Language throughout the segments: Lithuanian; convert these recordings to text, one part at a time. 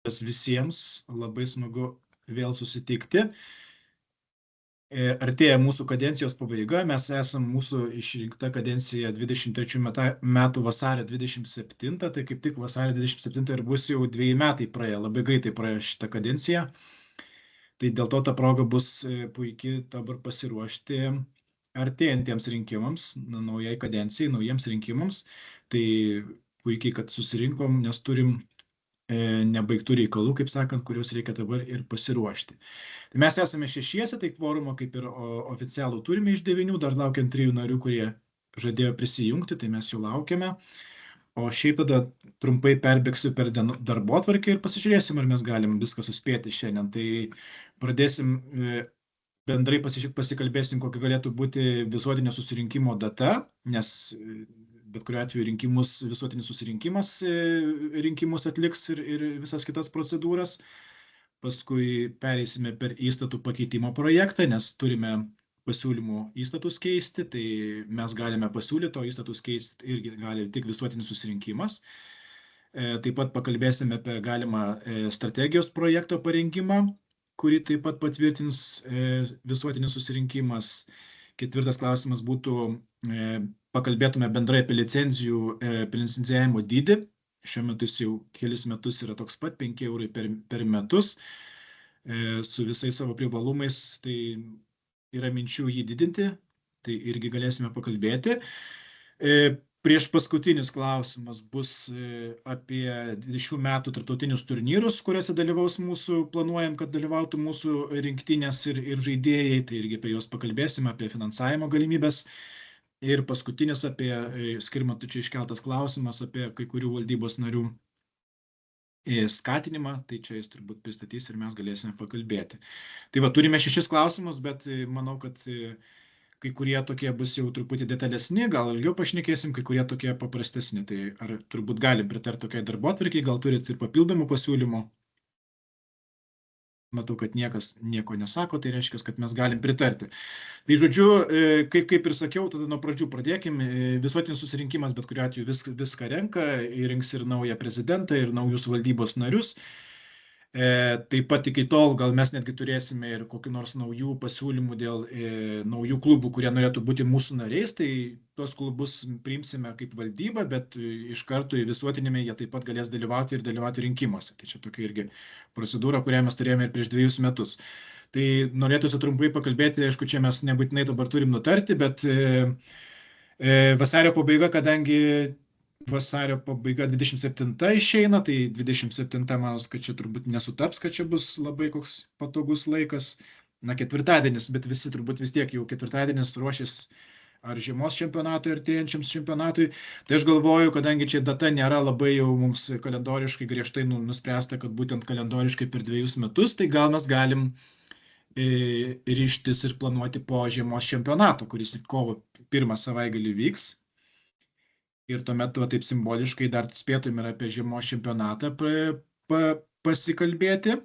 Visiems, labai smagu vėl susitikti. Artėja mūsų kadencijos pabaiga, mes esam mūsų išrinkta kadencija 23 metų vasario 27, tai kaip tik vasario 27 ir bus jau 2 metai praėję, labai greitai praėjo šitą kadenciją. Tai dėl to ta proga bus puikiai dabar pasiruošti artėjantiems rinkimams, naujai kadencijai, naujiems rinkimams. Tai puikiai, kad susirinkom, nes turim nebaigtų reikalų, kaip sakant, kuriuos reikia dabar ir pasiruošti. Tai mes esame 6, tai kvorumo kaip ir oficialų turime iš 9, dar laukiant 3 narių, kurie žadėjo prisijungti, tai mes jau laukiame. O šiaip tada trumpai perbėgsiu per darbotvarkę ir pasižiūrėsim, ar mes galim viską suspėti šiandien. Tai pradėsim bendrai pasikalbėsim, kokia galėtų būti visuotinio susirinkimo data, nes bet kuriuo atveju visuotinis susirinkimas rinkimus atliks ir visas kitas procedūras. Paskui pereisime per įstatų pakeitimo projektą, nes turime pasiūlymų įstatus keisti, tai mes galime pasiūlyti, o įstatus keisti irgi gali tik visuotinis susirinkimas. Taip pat pakalbėsime apie galimą strategijos projekto parengimą, kurį taip pat patvirtins visuotinis susirinkimas. 4 klausimas būtų, pakalbėtume bendrai apie licencijavimo dydį. Šiuo metu jis jau kelis metus yra toks pat, 5 eurai per metus. Su visais savo privalumais, tai yra minčių jį didinti, tai irgi galėsime pakalbėti. Prieš paskutinis klausimas bus apie 20 metų tarptautinius turnyrus, kuriuose planuojam, kad dalyvautų mūsų rinktinės ir žaidėjai, tai irgi apie juos pakalbėsime, apie finansavimo galimybės. Ir paskutinis apie Skirmantų čia iškeltas klausimas apie kai kurių valdybos narių skatinimą, tai čia jis turbūt pristatys ir mes galėsime pakalbėti. Tai va, turime 6 klausimus, bet manau, kad kai kurie tokie bus jau truputį detalesni, gal ilgiau pašnekėsim, kai kurie tokie paprastesni. Tai ar turbūt galim pritarti tokiai darbotvarkei, gal turit ir papildomų pasiūlymų? Matau, kad niekas nieko nesako, tai reiškia, kad mes galim pritarti. Tai žodžiu, kaip ir sakiau, tada nuo pradžių pradėkim. Visuotinis susirinkimas, bet kuriuo atveju viską renka, įrinks ir naują prezidentą, ir naujus valdybos narius. Taip pat iki tol gal mes netgi turėsime ir kokių nors naujų pasiūlymų dėl naujų klubų, kurie norėtų būti mūsų nariais, tai tuos klubus priimsime kaip valdybą, bet iš karto į visuotinėme jie taip pat galės dalyvauti rinkimuose. Tai čia tokia irgi procedūra, kurią mes turėjome ir prieš 2 metus. Tai norėtųsi trumpai pakalbėti, aišku, čia mes nebūtinai dabar turim nutarti, bet vasario pabaiga, kadangi vasario pabaiga 27 išeina, tai 27 manos, kad čia turbūt nesutaps, kad čia bus labai koks patogus laikas. Na, ketvirtadienis, bet visi turbūt vis tiek jau ketvirtadienis ruošis ar žiemos čempionatui, artėjančiams čempionatui. Tai aš galvoju, kadangi čia data nėra labai jau mums kalendoriškai griežtai nuspręsta, kad būtent kalendoriškai per 2 metus, tai gal mes galim ryžtis ir planuoti po žiemos čempionato, kuris kovo 1 savaitgalį vyks. Ir tuomet taip simboliškai dar spėtum ir apie žiemos čempionatą pasikalbėti.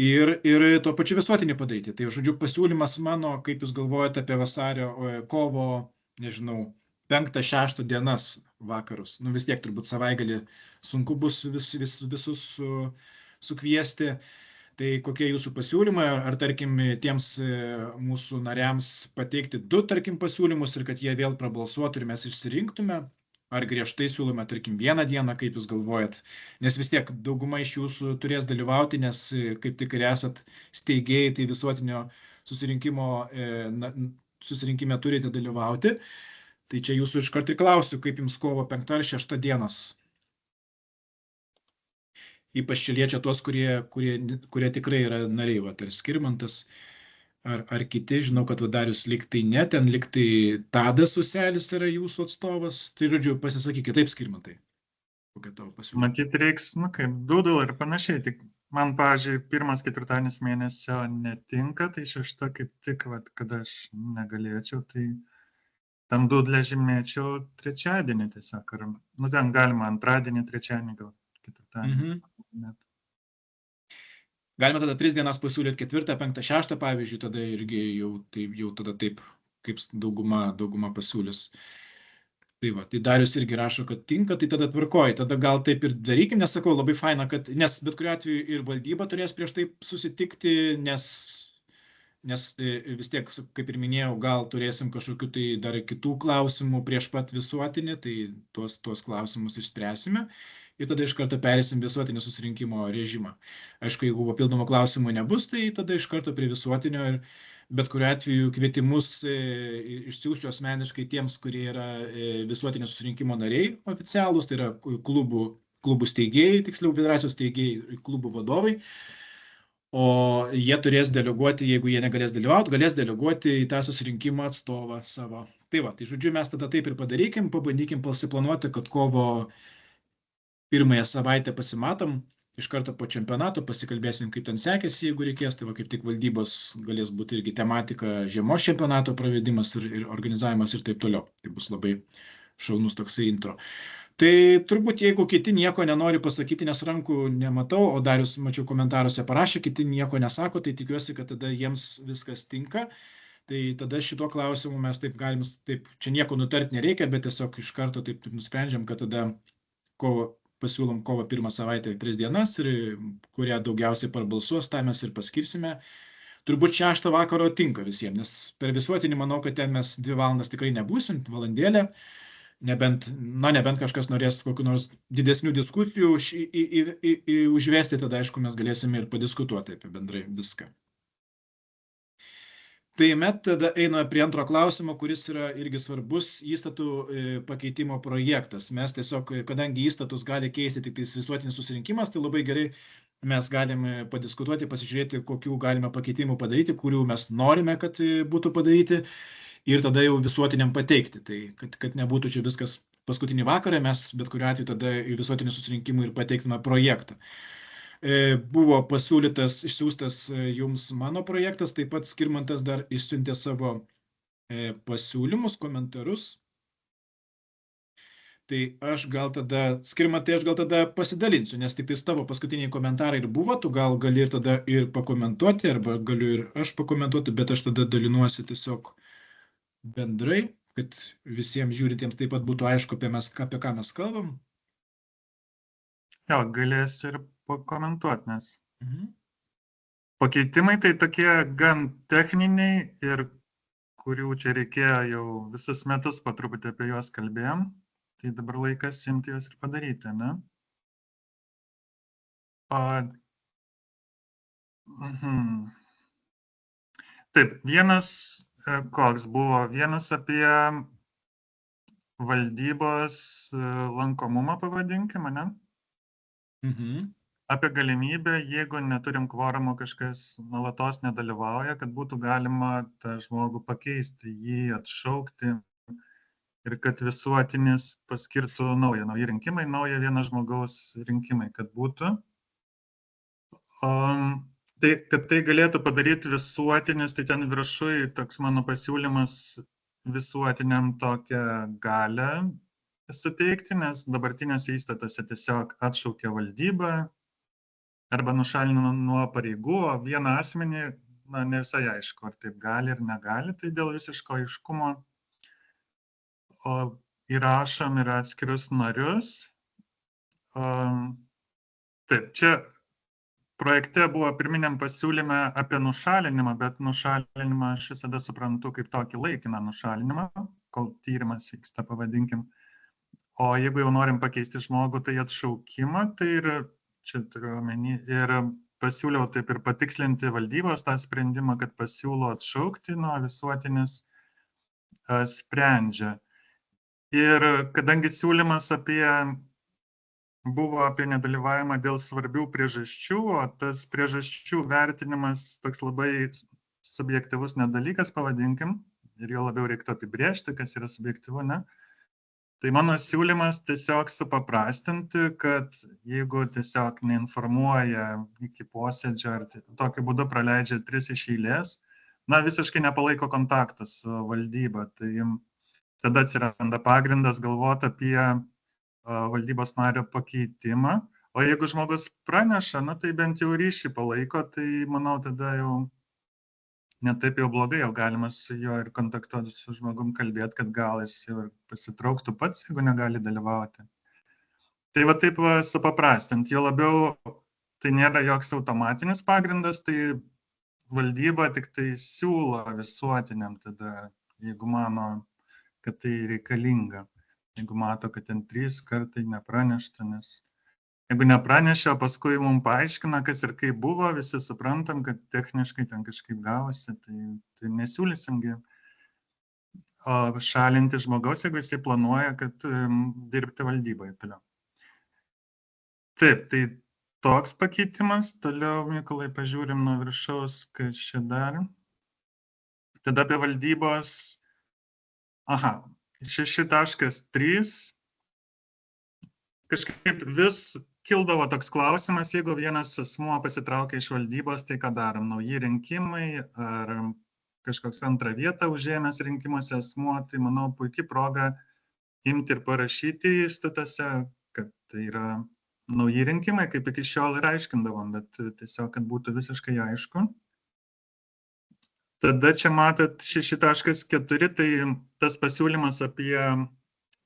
Ir tuo pačiu visuotinį padaryti. Tai, žodžiu, pasiūlymas mano, kaip jūs galvojate apie kovo, nežinau, 5-6 dienas vakarus. Nu vis tiek turbūt savaitgalį sunku bus visus sukviesti. Tai kokie jūsų pasiūlymai, ar tarkim tiems mūsų nariams pateikti 2, tarkim, pasiūlymus ir kad jie vėl prabalsuotų ir mes išsirinktume, ar griežtai siūlome, tarkim, 1 dieną, kaip jūs galvojat, nes vis tiek dauguma iš jūsų turės dalyvauti, nes kaip tik ir esat steigėjai, tai visuotinio susirinkime turite dalyvauti. Tai čia jūsų iškart ir klausiu, kaip jums kovo 5 ar 6 dienos. Ypač čia liečia tuos, kurie tikrai yra nariai, va, ar Skirmantas, ar kiti. Žinau, kad Darius liktai ne, ten liktai Tadas Uselis yra jūsų atstovas. Tai, žodžiu, pasisakykit, taip, Skirmantai. Kokia tavo pasiūlymą? Matyt, reiks, kaip Doodle ir panašiai. Tik man, pavyzdžiui, 1 ketvirtadienis mėnesio netinka, tai 6 kaip tik, kada aš negalėčiau, tai tam Doodle žymėčiau trečiadienį tiesiog. Ten galima antradienį, trečiadienį, gal ketvirtadienį. Galima tada 3 dienas pasiūlyti 4, 5, 6, pavyzdžiui, tada irgi jau tada taip, kaip dauguma pasiūlys. Tai va, tai Darius irgi rašo, kad tinka, tai tada tvarkoji, tada gal taip ir darykim, nes sakau, labai faina, kad, nes bet kuriuo atveju ir valdyba turės prieš tai susitikti, nes vis tiek, kaip ir minėjau, gal turėsim kažkokių tai dar kitų klausimų prieš pat visuotinį, tai tuos klausimus išspręsime ir tada iš karto perėsim visuotinį susirinkimo režimą. Aišku, jeigu papildomų klausimų nebus, tai tada iš karto prie visuotinio ir bet kuriuo atveju kvietimus išsiųsiu asmeniškai tiems, kurie yra visuotinio susirinkimo nariai oficialūs, tai yra klubų steigėjai, tiksliau federacijos steigėjai, klubų vadovai. O jie turės deleguoti, jeigu jie negalės dalyvauti, galės deleguoti į tą susirinkimą atstovą savo. Tai va, tai žodžiu, mes tada taip ir padarykim, pabandykim pasiplanuoti, kad kovo pirmąją savaitę pasimatom, iš karto po čempionato pasikalbėsim, kaip ten sekėsi, jeigu reikės, tai va kaip tik valdybos galės būti irgi tematika žiemos čempionato pravedimas ir organizavimas ir taip toliau. Tai bus labai šaunus toksai intro. Tai turbūt jeigu kiti nieko nenori pasakyti, nes rankų nematau, o Darius, mačiau, komentaruose parašė, kiti nieko nesako, tai tikiuosi, kad tada jiems viskas tinka. Tai tada šituo klausimu mes taip galim, taip, čia nieko nutarti nereikia, bet tiesiog iš karto taip nusprendžiam, kad tada pasiūlom kovo 1 savaitę 3 dienas ir kurie daugiausiai parbalsuos, tą mes ir paskirsime. Turbūt 6 vakaro tinka visiems, nes per visuotinį manau, kad ten mes 2 valandas tikrai nebūsim, valandėlę. Nebent kažkas norės kokių nors didesnių diskusijų užvesti, tada aišku mes galėsime ir padiskutuoti apie bendrai viską. Tai met tada eina prie antro klausimo, kuris yra irgi svarbus įstatų pakeitimo projektas. Mes tiesiog, kadangi įstatus gali keisti tik visuotinis susirinkimas, tai labai gerai mes galime padiskutuoti, pasižiūrėti, kokių galime pakeitimų padaryti, kurių mes norime, kad būtų padaryti. Ir tada jau visuotiniam pateikti. Tai kad nebūtų čia viskas paskutinį vakarą, mes bet kuriuo atveju tada į visuotinį susirinkimą ir pateiktume projektą. Buvo pasiūlytas, išsiųstas jums mano projektas, taip pat Skirmantas dar išsiuntė savo pasiūlymus, komentarus. Tai aš gal tada pasidalinsiu, nes tik tavo paskutiniai komentarai ir buvo, tu gal gali ir tada ir pakomentuoti, arba galiu ir aš pakomentuoti, bet aš tada dalinuosi tiesiog bendrai, kad visiems žiūrintiems taip pat būtų aišku, apie ką mes kalbam. Jo, galėsiu ir pakomentuoti, nes pakeitimai tai tokie gan techniniai ir kurių čia reikėjo jau visus metus po truputį apie juos kalbėjom, tai dabar laikas imti juos ir padaryti, ne? Taip, vienas koks buvo, vienas apie valdybos lankomumą, pavadinkime, ne? Apie galimybę, jeigu neturim kvorumo, kažkas nuolatos nedalyvauja, kad būtų galima tą žmogų pakeisti, jį atšaukti ir kad visuotinis paskirtų nauji rinkimai, nauja vieno žmogaus rinkimai, kad būtų. Tai, kad tai galėtų padaryti visuotinis, tai ten viršui toks mano pasiūlymas visuotiniam tokią galę suteikti, nes dabartinėse įstatuose tiesiog atšaukia valdybą arba nušalina nuo pareigų, o vieną asmenį, ne visai aišku, ar taip gali ir negali, tai dėl visiško aiškumo įrašom ir atskirius narius. Taip, čia projekte buvo pirminiam pasiūlyme apie nušalinimą, bet nušalinimą aš visada suprantu kaip tokį laikiną nušalinimą, kol tyrimas vyksta, pavadinkim. O jeigu jau norim pakeisti žmogų, tai atšaukimą, tai ir čia turiu omeny, ir pasiūliau taip ir patikslinti valdybos tą sprendimą, kad pasiūlo atšaukti, nuo visuotinis sprendžia. Ir kadangi siūlymas buvo apie nedalyvavimą dėl svarbių priežasčių, o tas priežasčių vertinimas toks labai subjektyvus nedalykas, pavadinkim, ir jo labiau reiktų apibrėžti, kas yra subjektyvu, ne? Tai mano siūlymas tiesiog supaprastinti, kad jeigu tiesiog neinformuoja iki posėdžio ar tokiu būdu praleidžia 3 iš eilės, visiškai nepalaiko kontaktą su valdyba, tai tada atsiranda pagrindas galvoti apie valdybos nario pakeitimą, o jeigu žmogus praneša, tai bent jau ryšį palaiko, tai manau tada jau netaip jau blogai, jau galima su juo ir kontaktuoti su žmogum, kalbėti, kad gal jis jau ir pasitrauktų pats, jeigu negali dalyvauti. Tai va taip va supaprastint, jo labiau tai nėra joks automatinis pagrindas, tai valdyba tik tai siūlo visuotiniam tada, jeigu mano, kad tai reikalinga. Jeigu mato, kad ten 3 kartai nepranešta, nes jeigu nepranešė, paskui mums paaiškina, kas ir kaip buvo, visi suprantam, kad techniškai ten kažkaip gavosi, tai nesiūlysimgi šalinti žmogaus, jeigu jisai planuoja, kad dirbti valdyboje toliau. Taip, tai toks pakeitimas. Toliau, Mykolai, pažiūrim nuo viršaus, kas čia dar. Tada apie valdybos. 6.3. Kažkaip vis kildavo toks klausimas, jeigu vienas asmuo pasitraukia iš valdybos, tai ką darom? Nauji rinkimai ar kažkoks antrą vietą užėmęs rinkimuose asmuo, tai manau puikiai proga imti ir parašyti įstatuose, kad tai yra nauji rinkimai, kaip iki šiol ir aiškindavom, bet tiesiog, kad būtų visiškai aišku. Tada čia matot 6.4, tai tas pasiūlymas apie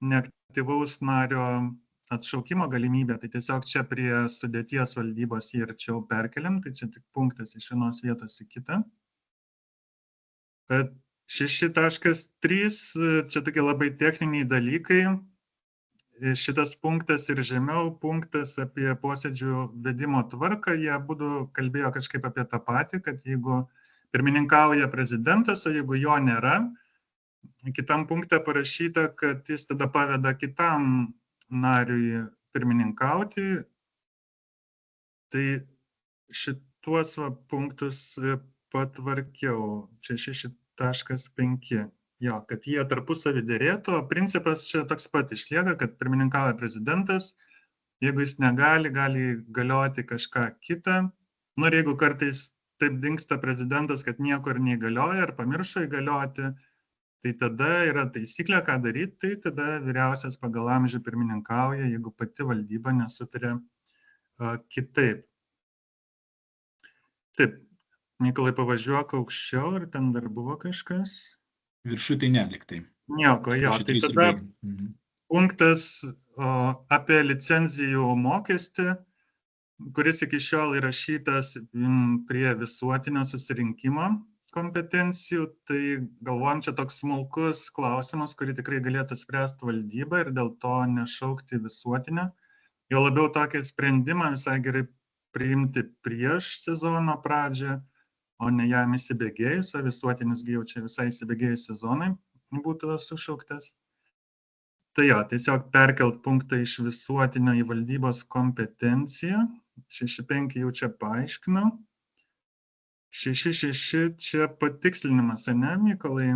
neaktyvaus nario atšaukimo galimybę, tai tiesiog čia prie sudėties valdybos jį arčiau perkeliam, tai čia tik punktas iš vienos vietos į kitą. 6.3, čia tokie labai techniniai dalykai. Šitas punktas ir žemiau punktas apie posėdžių vedimo tvarką, jie abudu kalbėjo kažkaip apie tą patį, kad jeigu pirmininkauja prezidentas, o jeigu jo nėra, kitam punkte parašyta, kad jis tada paveda kitam nariui pirmininkauti. Tai šituos punktus patvarkiau. Čia 6.5. Jo, kad jie tarpusavį derėtų. Principas čia toks pat išlieka, kad pirmininkauja prezidentas. Jeigu jis negali, gali galioti kažką kitą. Nu, ir jeigu kartais taip dingsta prezidentas, kad nieko ir neįgalioja, ar pamiršo įgalioti, tai tada yra taisyklė, ką daryti, tai tada vyriausias pagal amžių pirmininkauja, jeigu pati valdyba nesutarė kitaip. Taip, Mykolai, pavažiuok aukščiau, ar ten dar buvo kažkas? Viršų tai neliktai. Nieko, jo, tai tada punktas apie licenzijų mokestį, kuris iki šiol įrašytas prie visuotinio susirinkimo kompetencijų, tai galvojam, čia toks smulkus klausimas, kurį tikrai galėtų spręsti valdyba ir dėl to nešaukti visuotinio. Jo labiau tokį sprendimą visai gerai priimti prieš sezono pradžią, o ne jam įsibėgėjus, o visuotinis jau čia visai įsibėgėjus sezonai būtų sušauktas. Tai jo, tiesiog perkelt punktą iš visuotinio į valdybos kompetenciją. 6.5 jau čia paaiškinau. 6.6 čia patikslinimas, ne, Mykolai?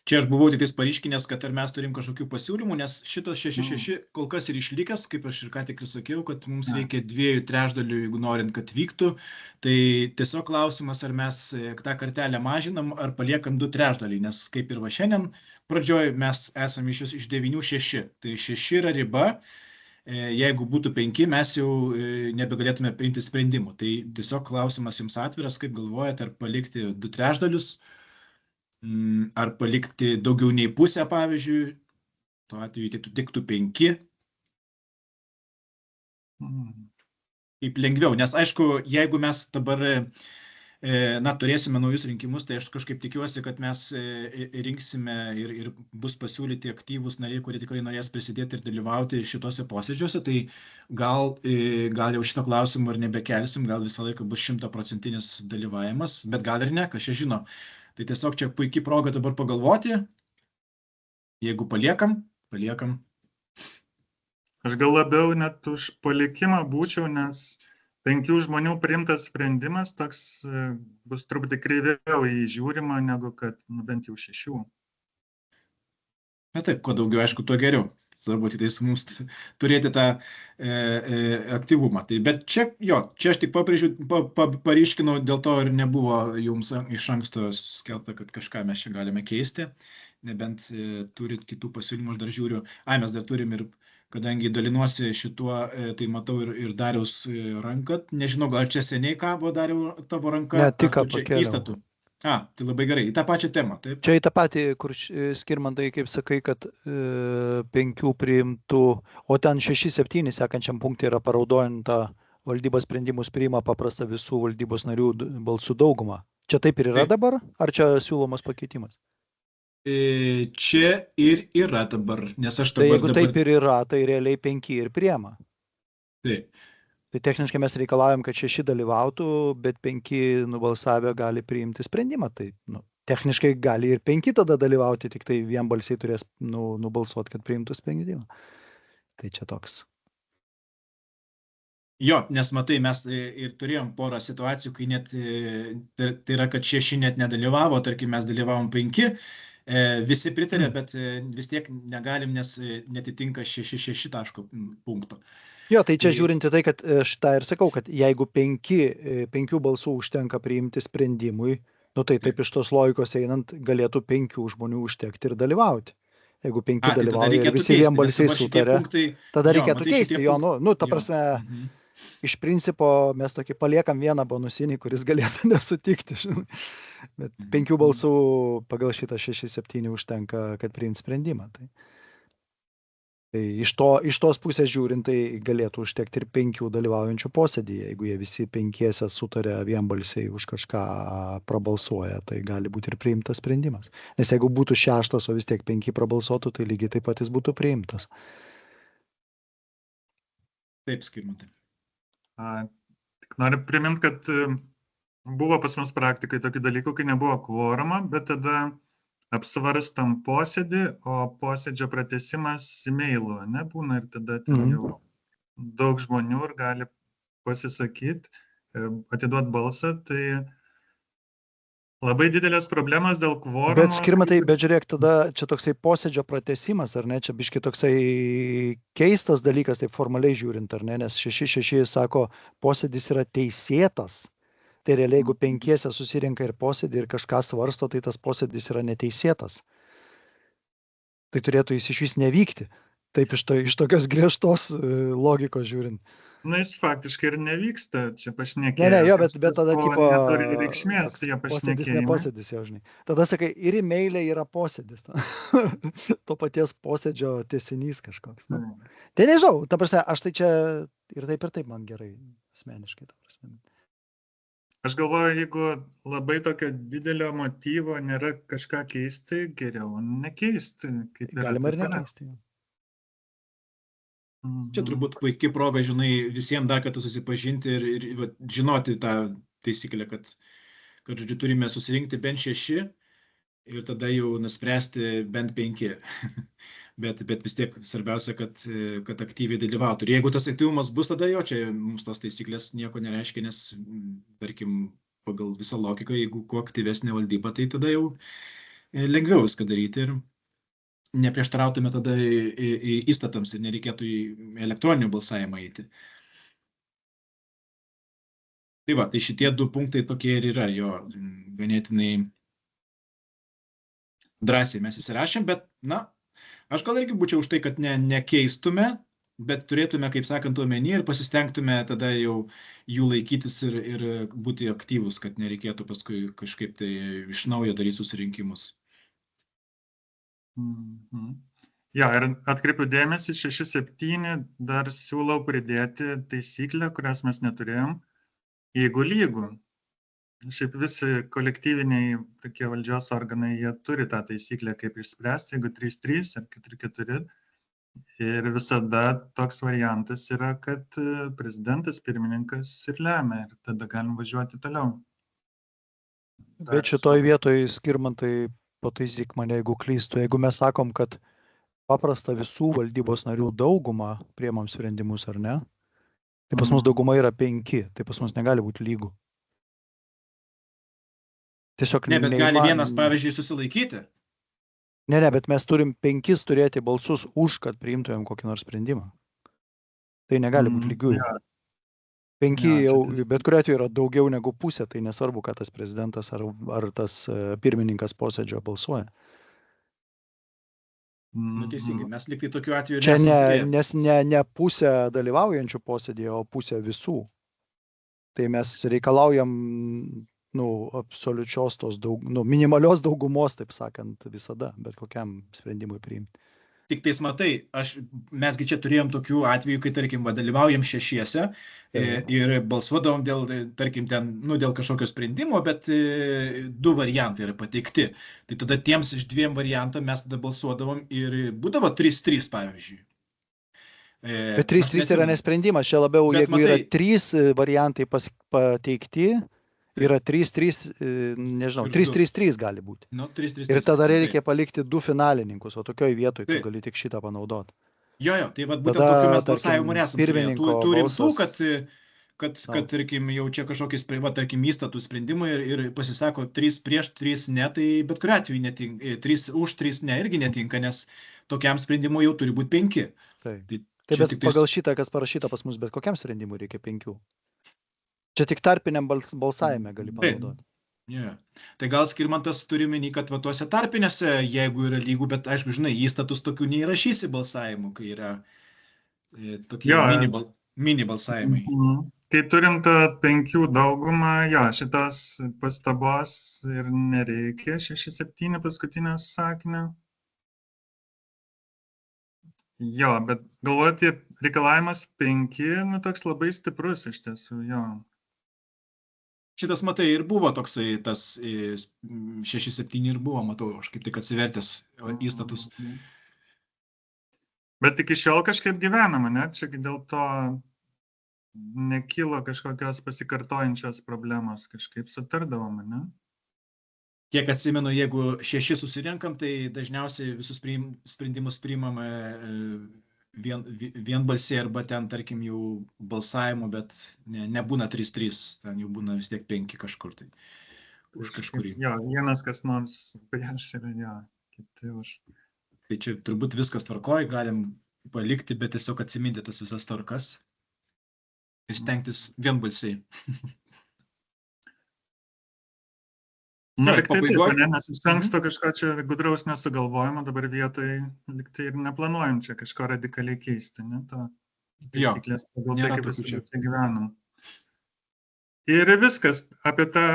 Čia aš buvau tik paryškinęs, kad ar mes turim kažkokių pasiūlymų, nes šitas 6.6 kol kas ir išlikęs, kaip aš ir ką tik ir sakiau, kad mums reikia 2/3, jeigu norint, kad vyktų. Tai tiesiog klausimas, ar mes tą kartelę mažinam, ar paliekam 2/3, nes kaip ir va šiandien pradžioj mes esame iš 9-6. Tai 6 yra riba. Jeigu būtų 5, mes jau nebegalėtume priimti sprendimų. Tai tiesiog klausimas jums atviras, kaip galvojate, ar palikti 2/3, ar palikti daugiau nei pusę, pavyzdžiui, tuo atveju tiktų 5. Kaip lengviau, nes aišku, jeigu mes dabar turėsime naujus rinkimus, tai aš kažkaip tikiuosi, kad mes rinksime ir bus pasiūlyti aktyvūs nariai, kurie tikrai norės prisidėti ir dalyvauti šitose posėdžiuose, tai gal jau šito klausimo ir nebekelsim, gal visą laiką bus 100% dalyvavimas, bet gal ir ne, kas čia žino. Tai tiesiog čia puikiai proga dabar pagalvoti, jeigu paliekam. Aš gal labiau net už palikimą būčiau, nes 5 žmonių priimtas sprendimas toks bus truputį kreiviau įžiūrima, negu kad bent jau 6. Na taip, kuo daugiau, aišku, tuo geriau. Svarbu tik mums turėti tą aktyvumą. Tai, bet čia aš tik paryškinau, dėl to ir nebuvo jums iš anksto skelbta, kad kažką mes čia galime keisti, nebent turit kitų pasiūlymų, aš dar žiūriu. Mes dar turim ir, kadangi dalinuosi šituo, tai matau ir Dariaus ranką. Nežinau, gal čia seniai kabo Dariau tavo ranka? Ne, tik ką pakėliau. Tai labai gerai, į tą pačią temą, taip? Čia į tą patį, kur Skirmantai, kaip sakai, kad 5 priimtų, o ten 6-7 sekančiam punktui yra paraudonta valdybos sprendimus priima paprasta visų valdybos narių balsų dauguma. Čia taip ir yra Taip. dabar, ar čia siūlomas pakeitimas? Čia ir yra dabar, nes aš Tai dabar... jeigu taip ir yra, tai realiai 5 ir priema. Taip. Tai techniškai mes reikalaujam, kad 6 dalyvautų, bet 5 nubalsavę gali priimti sprendimą. Tai techniškai gali ir 5 tada dalyvauti, tik tai vienbalsiai turės nubalsuoti, kad priimtų sprendimą. Tai čia toks. Jo, nes matai, mes ir turėjom porą situacijų, kai net, tai yra, kad 6 net nedalyvavo, tarkim, mes dalyvavom 5, visi pritarė, bet vis tiek negalim, nes netitinka 6 taško punkto. Jo, tai čia žiūrint į tai, kad aš tą ir sakau, kad jeigu 5 balsų užtenka priimti sprendimui, tai taip iš tos logikos einant galėtų 5 žmonių užtekti ir dalyvauti. Jeigu 5 dalyvauja ir visi vienbalsiai sutarė, tada reikėtų keisti. Jo, ta prasme, iš principo mes tokį paliekam vieną bonusinį, kuris galėtų nesutikti. Bet 5 balsų pagal šitą 6-7 užtenka, kad priimti sprendimą. Tai iš tos pusės žiūrint, tai galėtų užtekti ir 5 dalyvaujančių posėdyje. Jeigu jie visi 5 sutarė vienbalsiai už kažką prabalsuoja, tai gali būti ir priimtas sprendimas. Nes jeigu būtų 6, o vis tiek 5 prabalsuotų, tai lygiai taip pat jis būtų priimtas. Taip, Skirmantai. Tik noriu priminti, kad buvo pas mus praktikai tokių dalykų, kai nebuvo kvorumą, bet tada apsvarstam posėdį, o posėdžio pratęsimas e-mailu, nebūna ir tada jau daug žmonių ir gali pasisakyti, atiduoti balsą, tai labai didelės problemos dėl kvorumo. Bet Skirmantai, bet žiūrėk, tada čia toksai posėdžio pratęsimas, ar ne, čia biški toksai keistas dalykas, taip formaliai žiūrint, ar ne, nes 6 sako, posėdis yra teisėtas. Tai realiai, jeigu 5 susirinka ir posėdį ir kažką svarsto, tai tas posėdis yra neteisėtas. Tai turėtų jis iš vis nevykti. Taip iš tokios griežtos logikos žiūrint. Jis faktiškai ir nevyksta, čia pašnekėjimai. Ne, jo, bet tada tipo... neturi reikšmės, tai jie pašnekėjimai. Posėdis, ne posėdis, jau žinai. Tada sakai, ir e-mailė yra posėdis. To paties posėdžio tęsinys kažkoks. Tai nežinau, ta prasme, aš tai čia ir taip man gerai, asmeniškai. Ta prasme. Aš galvoju, jeigu labai tokio didelio motyvo nėra kažką keisti, geriau nekeisti. Galima ir nekeisti. Čia turbūt puikiai proga, žinai, visiems dar kartą susipažinti ir žinoti tą taisyklę, kad žodžiu, turime susirinkti bent 6 ir tada jau nuspręsti bent 5. Bet vis tiek svarbiausia, kad aktyviai dalyvautų. Ir jeigu tas aktyvumas bus, tada jo, čia mums tos taisyklės nieko nereiškia, nes, tarkim, pagal visą logiką, jeigu kuo aktyvesnė valdyba, tai tada jau lengviau viską daryti ir neprieštarautume tada į įstatams ir nereikėtų į elektroninį balsavimą eiti. Tai tai šitie 2 punktai tokie ir yra, jo, ganėtinai drąsiai mes įsirašėm, bet, aš gal irgi būčiau už tai, kad nekeistume, bet turėtume, kaip sakant, omeny ir pasistengtume tada jau jų laikytis ir būti aktyvus, kad nereikėtų paskui kažkaip tai iš naujo daryti susirinkimus. Jo, ir atkreipiu dėmesį, 6-7 dar siūlau pridėti taisyklę, kurias mes neturėjom, jeigu lygų. Šiaip visi kolektyviniai tokie valdžios organai, jie turi tą taisyklę, kaip išspręsti, jeigu 3-3 ar 4-4. Ir visada toks variantas yra, kad prezidentas, pirmininkas ir lemia, ir tada galim važiuoti toliau. Bet šitoj vietoj, Skirmantai, pataisyk mane, jeigu klystu, jeigu mes sakom, kad paprasta visų valdybos narių daugumą priimam sprendimus, ar ne? Tai pas mus dauguma yra 5, tai pas mus negali būti lygų. Tiesiog ne, bet gali vienas, pavyzdžiui, susilaikyti. Ne, bet mes turim 5 turėti balsus už, kad priimtumėm kokį nors sprendimą. Tai negali būti lygių. 5 jau, bet kuriuo atveju yra daugiau negu pusė, tai nesvarbu, kad tas prezidentas ar tas pirmininkas posėdžio balsuoja. Teisingai, mes lyg tai tokiu atveju čia nes ne pusė dalyvaujančių posėdėje, o pusė visų. Tai mes reikalaujam absoliučios tos minimalios daugumos, taip sakant, visada, bet kokiam sprendimui priimti. Tik tais matai, mesgi čia turėjom tokių atvejų, kai, tarkim, dalyvaujam šešiese ir balsuodavom dėl, tarkim, dėl kažkokio sprendimo, bet 2 variantai yra pateikti. Tai tada tiems iš 2 variantų mes tada balsuodavom ir būdavo 3-3, pavyzdžiui. Bet 3-3 yra nesprendimas, čia labiau, Bet jeigu yra matai- 3 variantai pateikti, yra 3-3, nežinau, Ir du. 3-3-3 gali būti. Nu, 3-3. Ir tada taip. reikia palikti 2 finalininkus, o tokioj vietoj tu Taip. gali tik šitą panaudoti. Jo, tai vat būtent Tada, tokių mes tarkim, balsavimų nesam turėję. pirmininko Tų rimtų, balsas- kad tarkim, jau čia kažkokiais, tarkim, įstatų sprendimai ir pasisako 3 prieš, 3 ne, tai bet kuriuo atveju netinka, 3 už, 3 ne irgi netinka, nes tokiam sprendimui jau turi būti 5. Taip. Tai Tai čia bet tiktais- pagal šitą, kas parašyta pas mus, bet kokiam sprendimui reikia 5. Čia tik tarpiniam balsavime gali panaudoti. Yeah. Tai gal Skirmantas turi minį, kad va tuose tarpinėse, jeigu yra lygų, bet aišku, žinai, įstatus tokių neįrašysi balsavimų, kai yra tokie Jo. mini balsavimai. Kai turim tą 5 daugumą, jo, šitos pastabos ir nereikia, 6-7 paskutinės sakinio. Jo, bet galvoti, reikalavimas 5, toks labai stiprus iš tiesų, jo. Šitas, matai, ir buvo toksai, tas 6-7 ir buvo, matau, aš kaip tik atsivertęs įstatus. Bet iki šiol kažkaip gyvenama, ne? Čia dėl to nekilo kažkokios pasikartojančios problemos, kažkaip sutardavome, ne? Kiek atsimenu, jeigu 6 susirenkam, tai dažniausiai visus sprendimus priimam vienbalsiai arba ten, tarkim, jau balsavimu, bet nebūna 3-3, ten jau būna vis tiek 5 kažkur tai. Už kažkurį. Jo, vienas kas nors prieš ir jo, kiti už. Tai čia turbūt viskas tvarkoj, galim palikti, bet tiesiog atsiminti tas visas tvarkas ir stengtis vienbalsiai. Nu, Gerai, lyg tai taip, pabaigoj? ne, nes iš anksto kažko čia gudraus nesugalvojimo, dabar vietoj lyg tai ir neplanuojam čia kažko radikaliai keisti, ne, to Jo, taisyklės pagal tai, nėra kaip tokių visi čia. gyvenam. Ir viskas, apie tą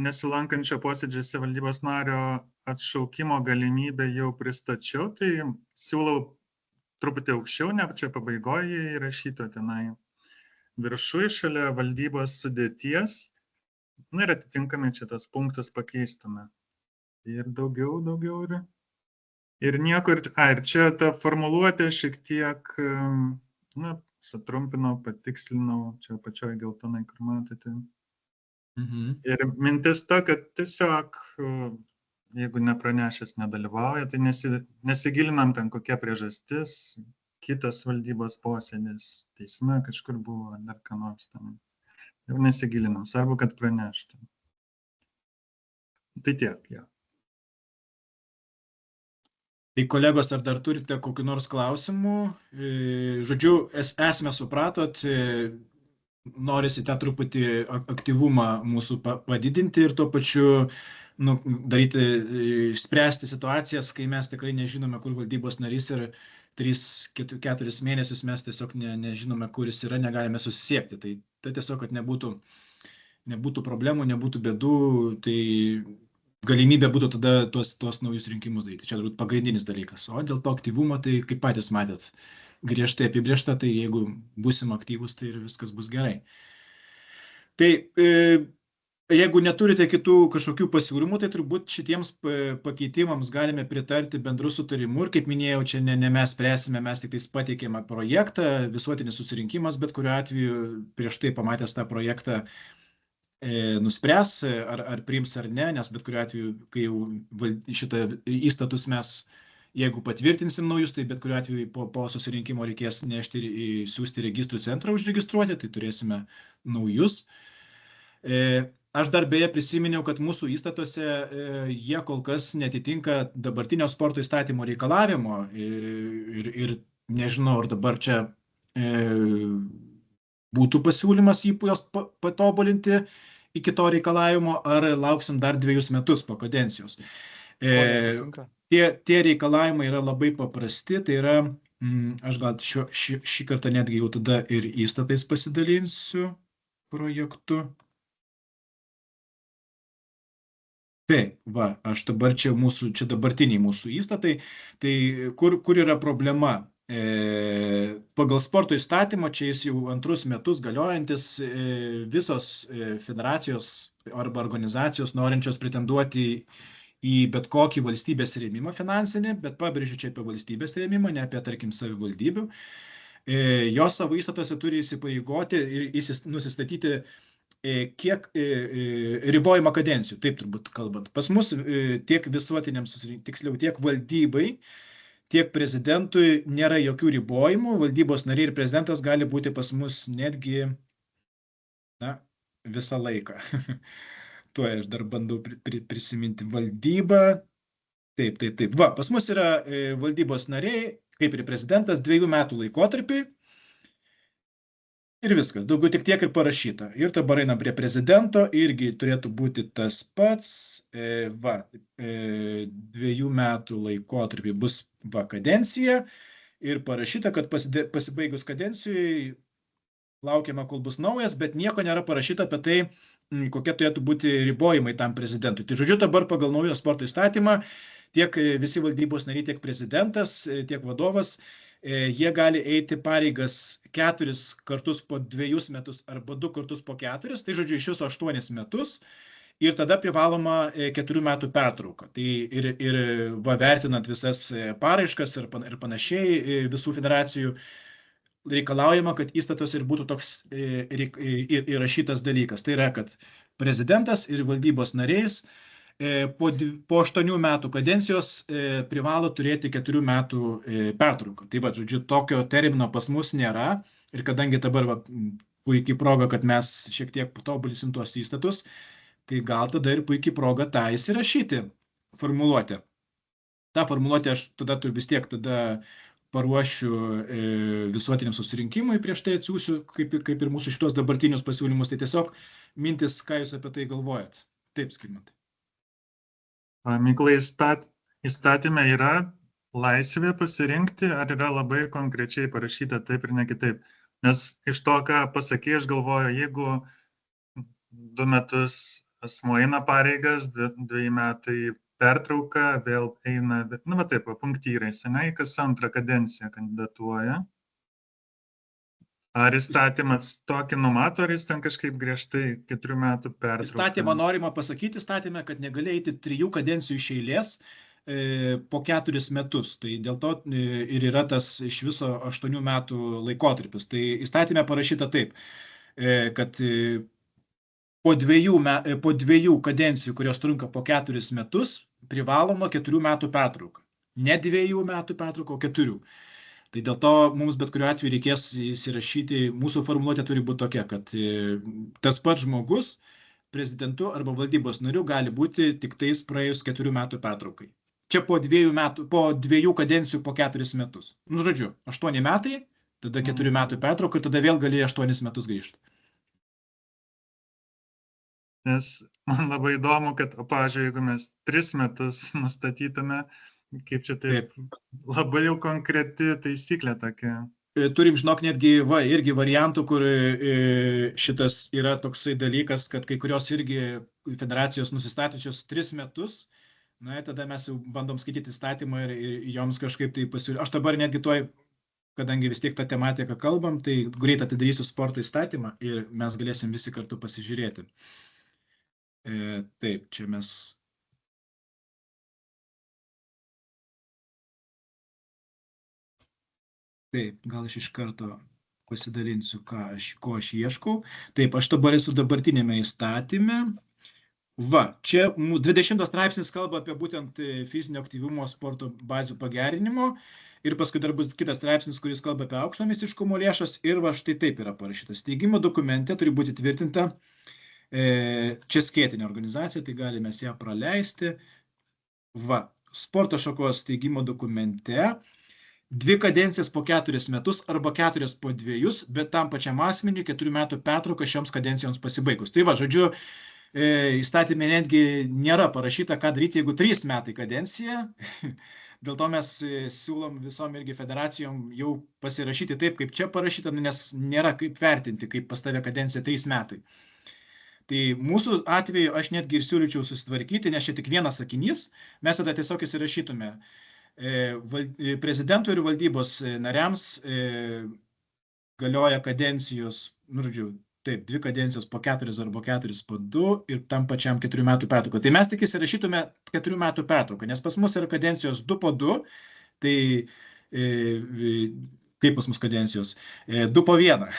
nesilankančio posėdžiuose valdybos nario atšaukimo galimybę jau pristačiau, tai siūlau truputį aukščiau, ne čia pabaigoje įrašyto tenai viršui šalia valdybos sudėties. Na ir atitinkami čia tas punktus pakeistume. Ir daugiau yra. Ir nieko, ir čia ta formuluotė šiek tiek, sutrumpinau, patikslinau, čia pačioj geltonai, kur matote. Ir mintis ta, kad tiesiog, jeigu nepranešęs nedalyvauja, tai nesigilinam ten kokia priežastis, kitas valdybos posėdis, teisme kažkur buvo, dar ką nors ten. Jau nesigilinam, svarbu, kad praneštų. Tai tiek, jo. Tai kolegos, ar dar turite kokių nors klausimų? Žodžiu, esmę supratot, norisi tą truputį aktyvumą mūsų padidinti ir tuo pačiu spręsti situacijas, kai mes tikrai nežinome, kur valdybos narys ir 3-4 mėnesius mes tiesiog nežinome, kur jis yra, negalime susisiekti. Tai tiesiog, kad nebūtų problemų, nebūtų bėdų, tai galimybė būtų tada tuos naujus rinkimus daryti. Čia turbūt pagrindinis dalykas. O dėl to aktyvumo, tai kaip patys matėt, griežtai apibrėžta, tai jeigu būsim aktyvus, tai ir viskas bus gerai. Tai jeigu neturite kitų kažkokių pasiūlymų, tai turbūt šitiems pakeitimams galime pritarti bendru sutarimu. Ir kaip minėjau, čia ne mes spręsime, mes tik tais pateikėme projektą, visuotinis susirinkimas, bet kuriuo atveju prieš tai pamatęs tą projektą nuspręs, ar priims ar ne, nes bet kuriuo atveju, kai jau šitą įstatus mes, jeigu patvirtinsim naujus, tai bet kuriuo atveju po susirinkimo reikės siųsti registrų centrą užregistruoti, tai turėsime naujus. Aš dar beje prisiminiau, kad mūsų įstatuose jie kol kas netitinka dabartinio sporto įstatymo reikalavimo ir nežinau, ar dabar čia būtų pasiūlymas juos patobulinti iki to reikalavimo, ar lauksim dar 2 metus po kadencijos. Tie reikalavimai yra labai paprasti, tai yra, aš gal šį kartą netgi jau tada ir įstatais pasidalinsiu projektu. Taip, va, aš dabar čia dabartiniai mūsų įstatai, tai kur yra problema? Pagal sporto įstatymą, čia jis jau antrus metus galiojantis, visos federacijos arba organizacijos norinčios pretenduoti į bet kokį valstybės rėmimą finansinį, bet pabrėžiu čia apie valstybės rėmimą, ne apie, tarkim, savivaldybių, jos savo įstatuose turi įsipareigoti ir nusistatyti kiek ribojama kadencijų, taip turbūt kalbant. Pas mus tiek visuotiniams, tiksliau tiek valdybai, tiek prezidentui nėra jokių ribojimų, valdybos nariai ir prezidentas gali būti pas mus netgi, na, visą laiką. Tuo aš dar bandau prisiminti valdybą. Taip. Va, pas mus yra valdybos nariai, kaip ir prezidentas, 2 metų laikotarpiui. Ir viskas, daugiau tik tiek ir parašyta. Ir dabar einam prie prezidento, irgi turėtų būti tas pats. 2 metų laikotarpį bus kadencija. Ir parašyta, kad pasibaigus kadencijai laukiama, kol bus naujas, bet nieko nėra parašyta apie tai, kokie turėtų būti ribojimai tam prezidentui. Tai žodžiu, dabar pagal naują sporto įstatymą tiek visi valdybos nariai, tiek prezidentas, tiek vadovas, jie gali eiti pareigas 4 kartus po 2 metus arba 2 kartus po 4, tai žodžiu iš viso 8 metus. Ir tada privaloma 4 metų pertrauka. Tai ir vertinant visas paraiškas ir panašiai visų federacijų, reikalaujama, kad įstatos ir būtų toks įrašytas dalykas. Tai yra, kad prezidentas ir valdybos nariais po 8 metų kadencijos privalo turėti 4 metų pertrauką. Tai va, žodžiu, tokio termino pas mus nėra. Ir kadangi dabar puikiai proga, kad mes šiek tiek patobulinsim tuos įstatus, tai gal tada ir puikiai proga tą įsirašyti formuluotę. Ta formuluotė aš tada vis tiek paruošiu visuotiniam susirinkimui, prieš tai atsiųsiu, kaip ir mūsų šitos dabartinius pasiūlymus. Tai tiesiog mintis, ką jūs apie tai galvojat. Taip, Skirmantai. Mykolai, įstatyme yra laisvė pasirinkti, ar yra labai konkrečiai parašyta taip ir ne kitaip? Nes iš to, ką pasakė, aš galvoju, jeigu 2 metus asmuo eina pareigas, 2 metai pertrauka, vėl eina, va taip, punktyrais, ne, kas antrą kadenciją kandidatuoja. Ar įstatymas tokį numato, ar jis ten kažkaip griežtai 4 metų pertrauką? Įstatymą norima pasakyti, įstatymę, kad negali eiti 3 kadencijų iš eilės po 4 metus. Tai dėl to ir yra tas iš viso 8 metų laikotarpis. Tai įstatymė parašyta taip, kad po 2 kadencijų, kurios trunka po 4 metus, privaloma 4 metų pertrauka. Ne 2 metų pertrauka, o 4. Tai dėl to mums bet kuriuo atveju reikės įsirašyti, mūsų formuluotė turi būti tokia, kad tas pats žmogus prezidentu arba valdybos nariu gali būti tik tais praėjus 4 metų pertraukai. Čia po 2 kadencijų po 4 metus. Nu, žodžiu, 8 metai, tada 4 metų pertrauka ir tada vėl gali 8 metus grįžti. Nes man labai įdomu, kad, pavyzdžiui, jeigu mes 3 metus nustatytume, kaip čia taip, labai jau konkreti taisyklė tokia. Turim, žinok, netgi irgi variantų, kur šitas yra toksai dalykas, kad kai kurios irgi federacijos nusistatyčios 3 metus, na, tada mes jau bandom skaityti įstatymą ir joms kažkaip tai pasiūlyti. Aš dabar netgi tuoj, kadangi vis tiek tą tematiką kalbam, tai greit atidarysiu sporto įstatymą ir mes galėsim visi kartu pasižiūrėti. Taip, čia mes... Taip, gal aš iš karto pasidalinsiu, ko aš ieškau. Taip, aš dabar esu dabartinėme įstatyme. Va, čia 20 straipsnis kalba apie būtent fizinio aktyvumo sporto bazių pagerinimo. Ir paskui dar bus kitas straipsnis, kuris kalba apie aukšto meistriškumo lėšas. Ir va, štai taip yra parašytas. Steigimo dokumente turi būti tvirtinta čia skėtinė organizacija, tai galime ją praleisti. Va, sporto šakos steigimo dokumente 2 kadencijas po 4 metus arba 4 po 2, bet tam pačiam asmeniui 4 metų pertrauka šioms kadencijoms pasibaigus. Tai va, žodžiu, įstatymė netgi nėra parašyta, ką daryti, jeigu 3 metai kadencija. Dėl to mes siūlom visom irgi federacijom jau pasirašyti taip, kaip čia parašyta, nes nėra kaip vertinti, kaip pas tave kadencija 3 metai. Tai mūsų atveju aš netgi ir siūlyčiau susitvarkyti, nes čia tik vienas sakinys, mes tada tiesiog įsirašytume. Prezidento ir valdybos nariams galioja kadencijos, nu, žodžiu, taip, 2 kadencijos po 4 arba 4 po 2 ir tam pačiam 4 metų pertrauką. Tai mes tik įsirašytume 4 metų pertrauką, nes pas mus yra kadencijos 2 po 2, tai kaip pas mus kadencijos? 2 po 1.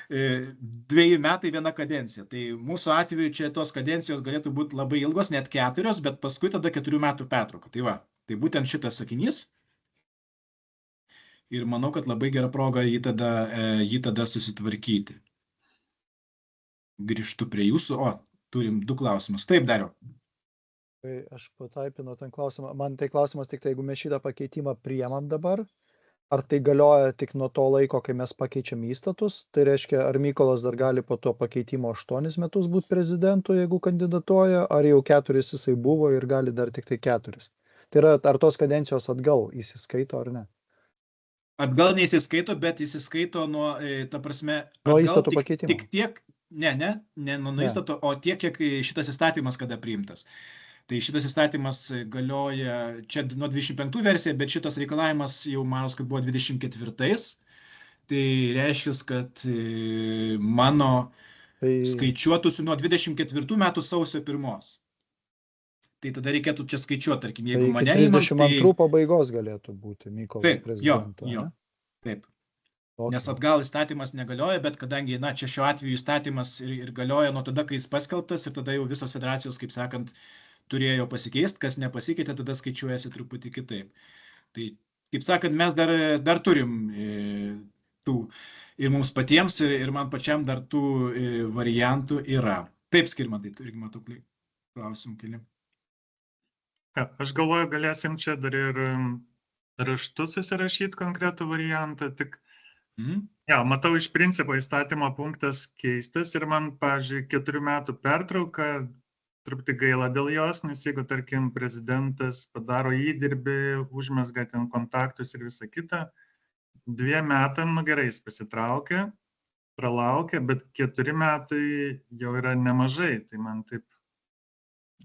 2 metai 1 kadencija. Tai mūsų atveju čia tos kadencijos galėtų būti labai ilgos, net 4, bet paskui tada 4 metų pertrauka. Tai va, tai būtent šitas sakinys. Ir manau, kad labai gera proga jį tada susitvarkyti. Grįžtu prie jūsų. O, turim 2 klausimus. Taip, Dariau. Tai aš pataipinau ten klausimą. Man tai klausimas tik tai, jeigu mes šitą pakeitimą priemam dabar, ar tai galioja tik nuo to laiko, kai mes pakeičiam įstatus? Tai reiškia, ar Mykolas dar gali po to pakeitimo 8 metus būti prezidentu, jeigu kandidatuoja, ar jau 4 jisai buvo ir gali dar tik tai 4? Tai yra, ar tos kadencijos atgal įsiskaito ar ne? Atgal neįsiskaito, bet įsiskaito nuo, ta prasme, Nuo atgal įstatų pakeitimo. tik tiek, ne nuo įstato, o tiek, kiek šitas įstatymas kada priimtas. Tai šitas įstatymas galioja, čia nuo 25 versija, bet šitas reikalavimas jau manos, kad buvo 24. Tai reiškia, kad mano skaičiuotųsi nuo 24 metų sausio 1. Tai tada reikėtų čia skaičiuoti, tarkim, jeigu mane įmant, 32 pabaigos galėtų būti Mykolas prezidentu. Taip. Okay. Nes atgal įstatymas negalioja, bet kadangi, na, čia šiuo atveju įstatymas ir galioja nuo tada, kai jis paskelbtas, ir tada jau visos federacijos, kaip sakant, turėjo pasikeisti, kas nepasikeitė, tada skaičiuojasi truputį kitaip. Tai, kaip sakant, mes dar turim tų ir mums patiems, ir man pačiam dar tų variantų yra. Taip, Skirmantai, irgi matau klausim keli. Aš galvoju, galėsim čia dar ir raštu susirašyti konkretų variantą, tik matau iš principo įstatymo punktas keistas ir man, pavyzdžiui, 4 metų pertrauka, truputį gaila dėl jos, nes jeigu, tarkim, prezidentas padaro įdirbį, užmezga ten kontaktus ir visą kitą, 2 metam, nu gerai, jis pasitraukia, pralaukia, bet 4 metai jau yra nemažai, tai man taip,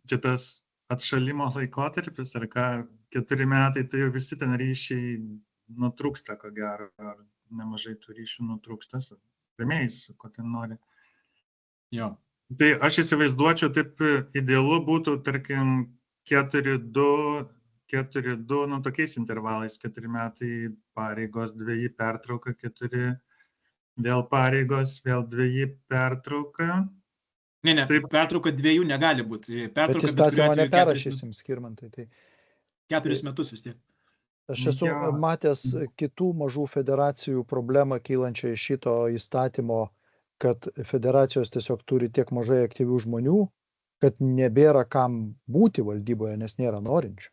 čia tas atšalimo laikotarpis, ar ką, 4 metai, tai jau visi ten ryšiai nutrūksta, ko gero, ar nemažai tų ryšių nutrūksta, ramiais, ko ten nori. Jo. Tai aš įsivaizduočiau, taip idealu būtų, tarkim, 4-2, nu tokiais intervalais, 4 metai pareigos, 2 pertrauka, 4 vėl pareigos, vėl 2 pertrauka. Ne, pertrauka 2 negali būti. Bet įstatymą neperrašysim, Skirmantai. Tai 4 metus vis tiek. Aš esu matęs kitų mažų federacijų problemą kylančią iš šito įstatymo, kad federacijos tiesiog turi tiek mažai aktyvių žmonių, kad nebėra kam būti valdyboje, nes nėra norinčių.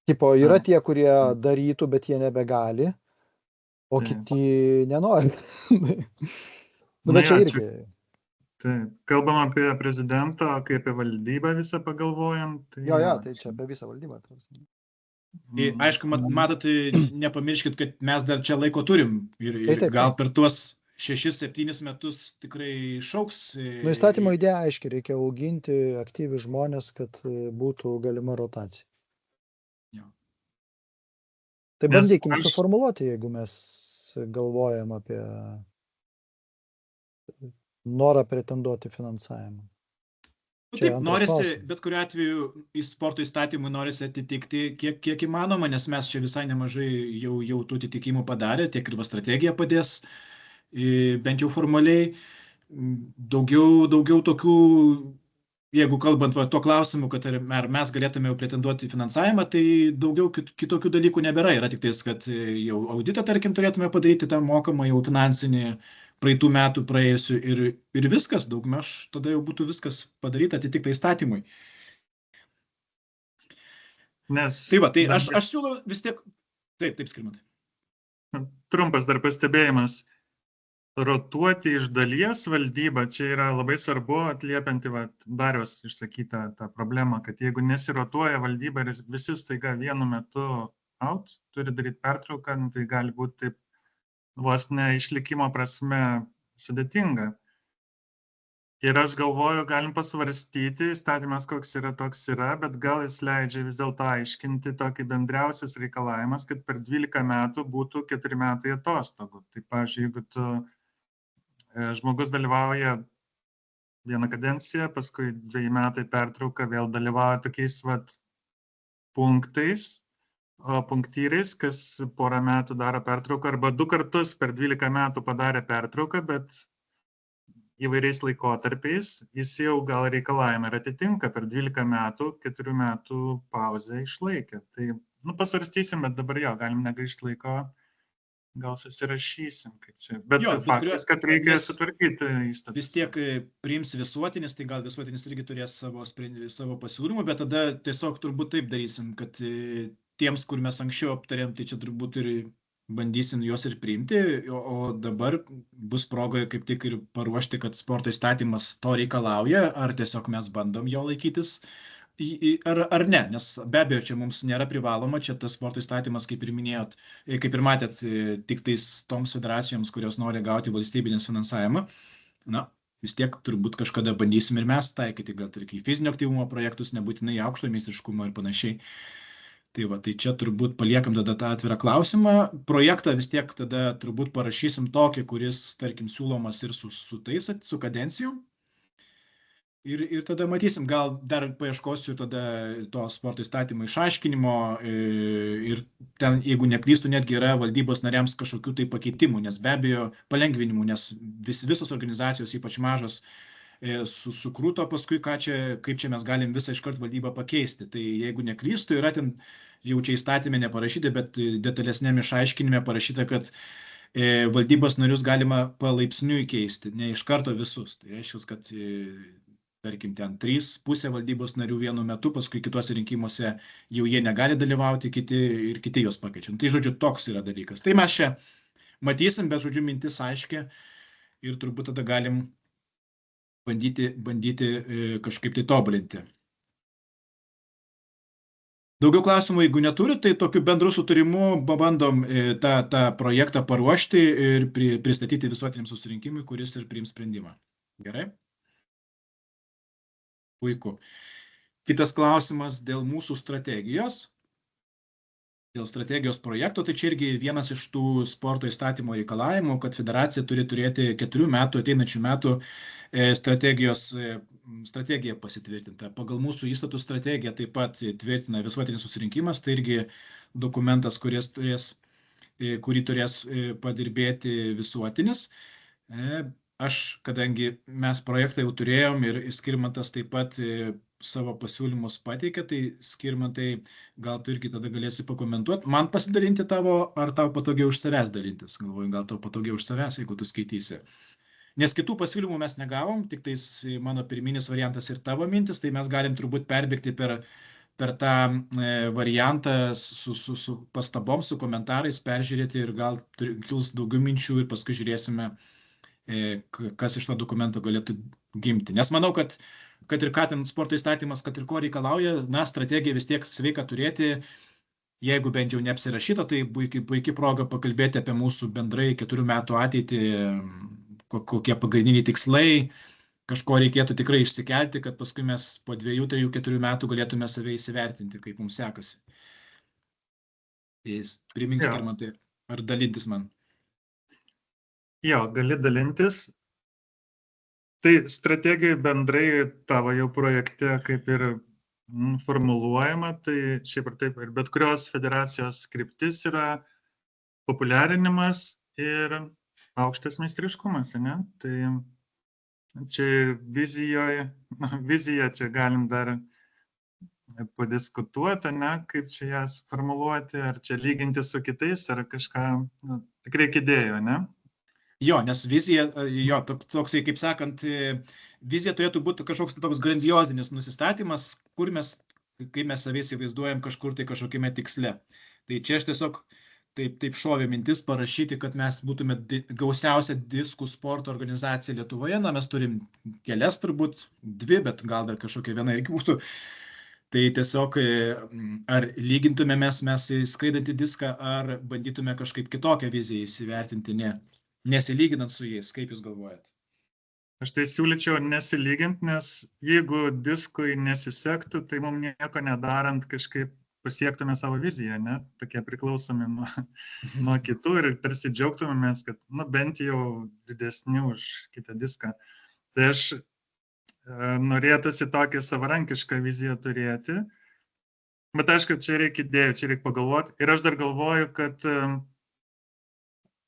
Tipo, yra tie, kurie darytų, bet jie nebegali, o kiti nenori. Bet čia irgi... Taip, kalbam apie prezidentą, kai apie valdybą visą pagalvojam. Tai jo, tai čia apie visą valdybą. Aišku, matot, nepamirškit, kad mes dar čia laiko turim ir gal per tuos 6-7 metus tikrai šauks. Nu, įstatymo idėja aiškiai, reikia auginti aktyvius žmonės, kad būtų galima rotacija. Jo. Tai bandykim suformuluoti, jeigu mes galvojam apie norą pretenduoti finansavimą. Taip, norisi, bet kuriuo atveju į sporto įstatymų norisi atitikti kiek įmanoma, nes mes čia visai nemažai jau tų atitikimų padarė, tiek ir strategija padės, bent jau formaliai. Daugiau tokių, jeigu kalbant tuo klausimu, kad ar mes galėtume jau pretenduoti finansavimą, tai daugiau kitokių dalykų nebėra. Yra tik tais, kad jau auditą, tarkim, turėtume padaryti tą mokamą jau finansinį praeitų metų praėjusių ir viskas, daugmaž tada jau būtų viskas padaryta atitikta įstatymui. Tai va, tai aš siūlau vis tiek, taip, Skirmantai. Trumpas dar pastebėjimas. Rotuoti iš dalies valdybą, čia yra labai svarbu atliepianti Dariaus išsakytą tą problemą, kad jeigu nesirotuoja valdyba ir visi staiga vienu metu out, turi daryti pertrauką, tai gali būti taip vos ne išlikimo prasme sudėtinga. Ir aš galvoju, galim pasvarstyti, įstatymas koks yra, toks yra, bet gal jis leidžia vis dėlto aiškinti tokį bendriausias reikalavimas, kad per 12 metų būtų 4 metai atostogų. Tai, pavyzdžiui, jeigu žmogus dalyvauja vieną kadenciją, paskui 2 metai pertrauka, vėl dalyvauja tokiais punktais, punktyrais, kas porą metų daro pertrauką, arba 2 kartus per 12 metų padarė pertrauką, bet įvairiais laikotarpiais, jis jau gal reikalavimą ir atitinka, per 12 metų, 4 metų pauzę išlaikė. Tai, pasvarstysim, bet dabar jo, galim negaišti laiko, gal susirašysim, kaip čia. Bet faktas, kad reikia sutvarkyti įstatus. Vis tiek priims visuotinis, tai gal visuotinis irgi turės savo pasiūlymų, bet tada tiesiog turbūt taip darysim, kad tiems, kur mes anksčiau aptarėm, tai čia turbūt ir bandysim juos ir priimti, o dabar bus proga kaip tik ir paruošti, kad sporto įstatymas to reikalauja, ar tiesiog mes bandom jo laikytis, ar ne, nes be abejo, čia mums nėra privaloma, čia tas sporto įstatymas, kaip ir minėjot, kaip ir matėt, tik tais toms federacijoms, kurios nori gauti valstybinės finansavimą, vis tiek turbūt kažkada bandysim ir mes taikyti, gal ir fizinio aktyvumo projektus, nebūtinai aukšto meistriškumo ir panašiai. Tai čia turbūt paliekam tada tą atvirą klausimą. Projektą vis tiek tada turbūt parašysim tokį, kuris, tarkim, siūlomas ir su kadencijom. Ir tada matysim, gal dar paieškosiu tada to sporto įstatymo išaiškinimo ir ten, jeigu neklystu, netgi yra valdybos nariams kažkokių tai pakeitimų, nes be abejo palengvinimų, nes visos organizacijos, ypač mažos, sukrūto paskui, kaip čia mes galim visą iškart valdybą pakeisti. Tai jeigu neklystu, yra ten jau čia įstatymė neparašyta, bet detalesnėme išaiškinime parašyta, kad valdybos narius galima palaipsniui keisti, ne iš karto visus. Tai reiškia, kad tarkim ten 3,5 valdybos narių vienu metu, paskui kituose rinkimuose jau jie negali dalyvauti, kiti juos pakeičiam. Tai žodžiu, toks yra dalykas. Tai mes čia matysim, bet žodžiu, mintis aiškia ir turbūt tada galim bandyti kažkaip tai tobulinti. Daugiau klausimų, jeigu neturi, tai tokiu bendru sutarimu bandom tą projektą paruošti ir pristatyti visuotiniam susirinkimui, kuris ir priims sprendimą. Gerai? Puiku. Kitas klausimas dėl mūsų strategijos. Dėl strategijos projekto, tai čia irgi vienas iš tų sporto įstatymo reikalavimų, kad federacija turi turėti 4 metų, ateinančių metų strategiją pasitvirtintą. Pagal mūsų įstatų strategiją taip pat tvirtina visuotinis susirinkimas, tai irgi dokumentas, kurį turės padirbėti visuotinis. Aš, kadangi mes projektą jau turėjom ir Skirmantas taip pat savo pasiūlymus pateikė, tai Skirmantai, gal tu irgi tada galėsi pakomentuoti. Man pasidalinti tavo, ar tau patogiau už savęs dalintis? Galvoju, gal tau patogiau už savęs, jeigu tu skaitysi. Nes kitų pasiūlymų mes negavom, tik tais mano pirminis variantas ir tavo mintis, tai mes galim turbūt perbėgti per tą variantą su pastabom, su komentarais, peržiūrėti ir gal kils daugiau minčių ir paskui žiūrėsime, kas iš to dokumento galėtų gimti. Nes manau, kad ir ką ten sporto įstatymas, kad ir ko reikalauja, strategija vis tiek sveika turėti, jeigu bent jau neapsirašyta, tai puikiai proga pakalbėti apie mūsų bendrai 4 metų ateitį, kokie pagrindiniai tikslai, kažko reikėtų tikrai išsikelti, kad paskui mes po 2, 3, 4 metų galėtume save įsivertinti, kaip mums sekasi. Primink, Skirmantai, ar dalintis man? Jo, gali dalintis. Tai strategija bendrai tavo jau projekte kaip ir formuluojama, tai šiaip ir taip, ir bet kurios federacijos kryptis yra populiarinimas ir aukštas meistriškumas, ne? Tai čia vizija čia galim dar padiskutuoti, ne, kaip čia jas formuluoti, ar čia lyginti su kitais, ar kažką, tik reikia idėjų, ne? Jo, nes vizija, toksai, kaip sakant, vizija turėtų būti kažkoks toks grandiozinis nusistatymas, kaip mes savai įsivaizduojam kažkur tai kažkokiame tiksle. Tai čia aš tiesiog taip šovė mintis parašyti, kad mes būtume gausiausia diskų sporto organizacija Lietuvoje. Mes turim kelias turbūt, 2, bet gal dar kažkokia viena irgi būtų. Tai tiesiog ar lygintume mes skraidantį diską, ar bandytume kažkaip kitokią viziją įsivertinti, nesilyginant su jais, kaip jūs galvojat? Aš tai siūlyčiau nesilyginti, nes jeigu diskui nesisektų, tai mums nieko nedarant kažkaip pasiektume savo viziją, ne? Tokie priklausomi nuo kitų ir tarsi džiaugtumėmės, kad bent jau didesni už kitą diską. Tai aš norėtųsi tokią savarankišką viziją turėti, bet aišku, čia reikia idėjų, čia reikia pagalvoti. Ir aš dar galvoju, kad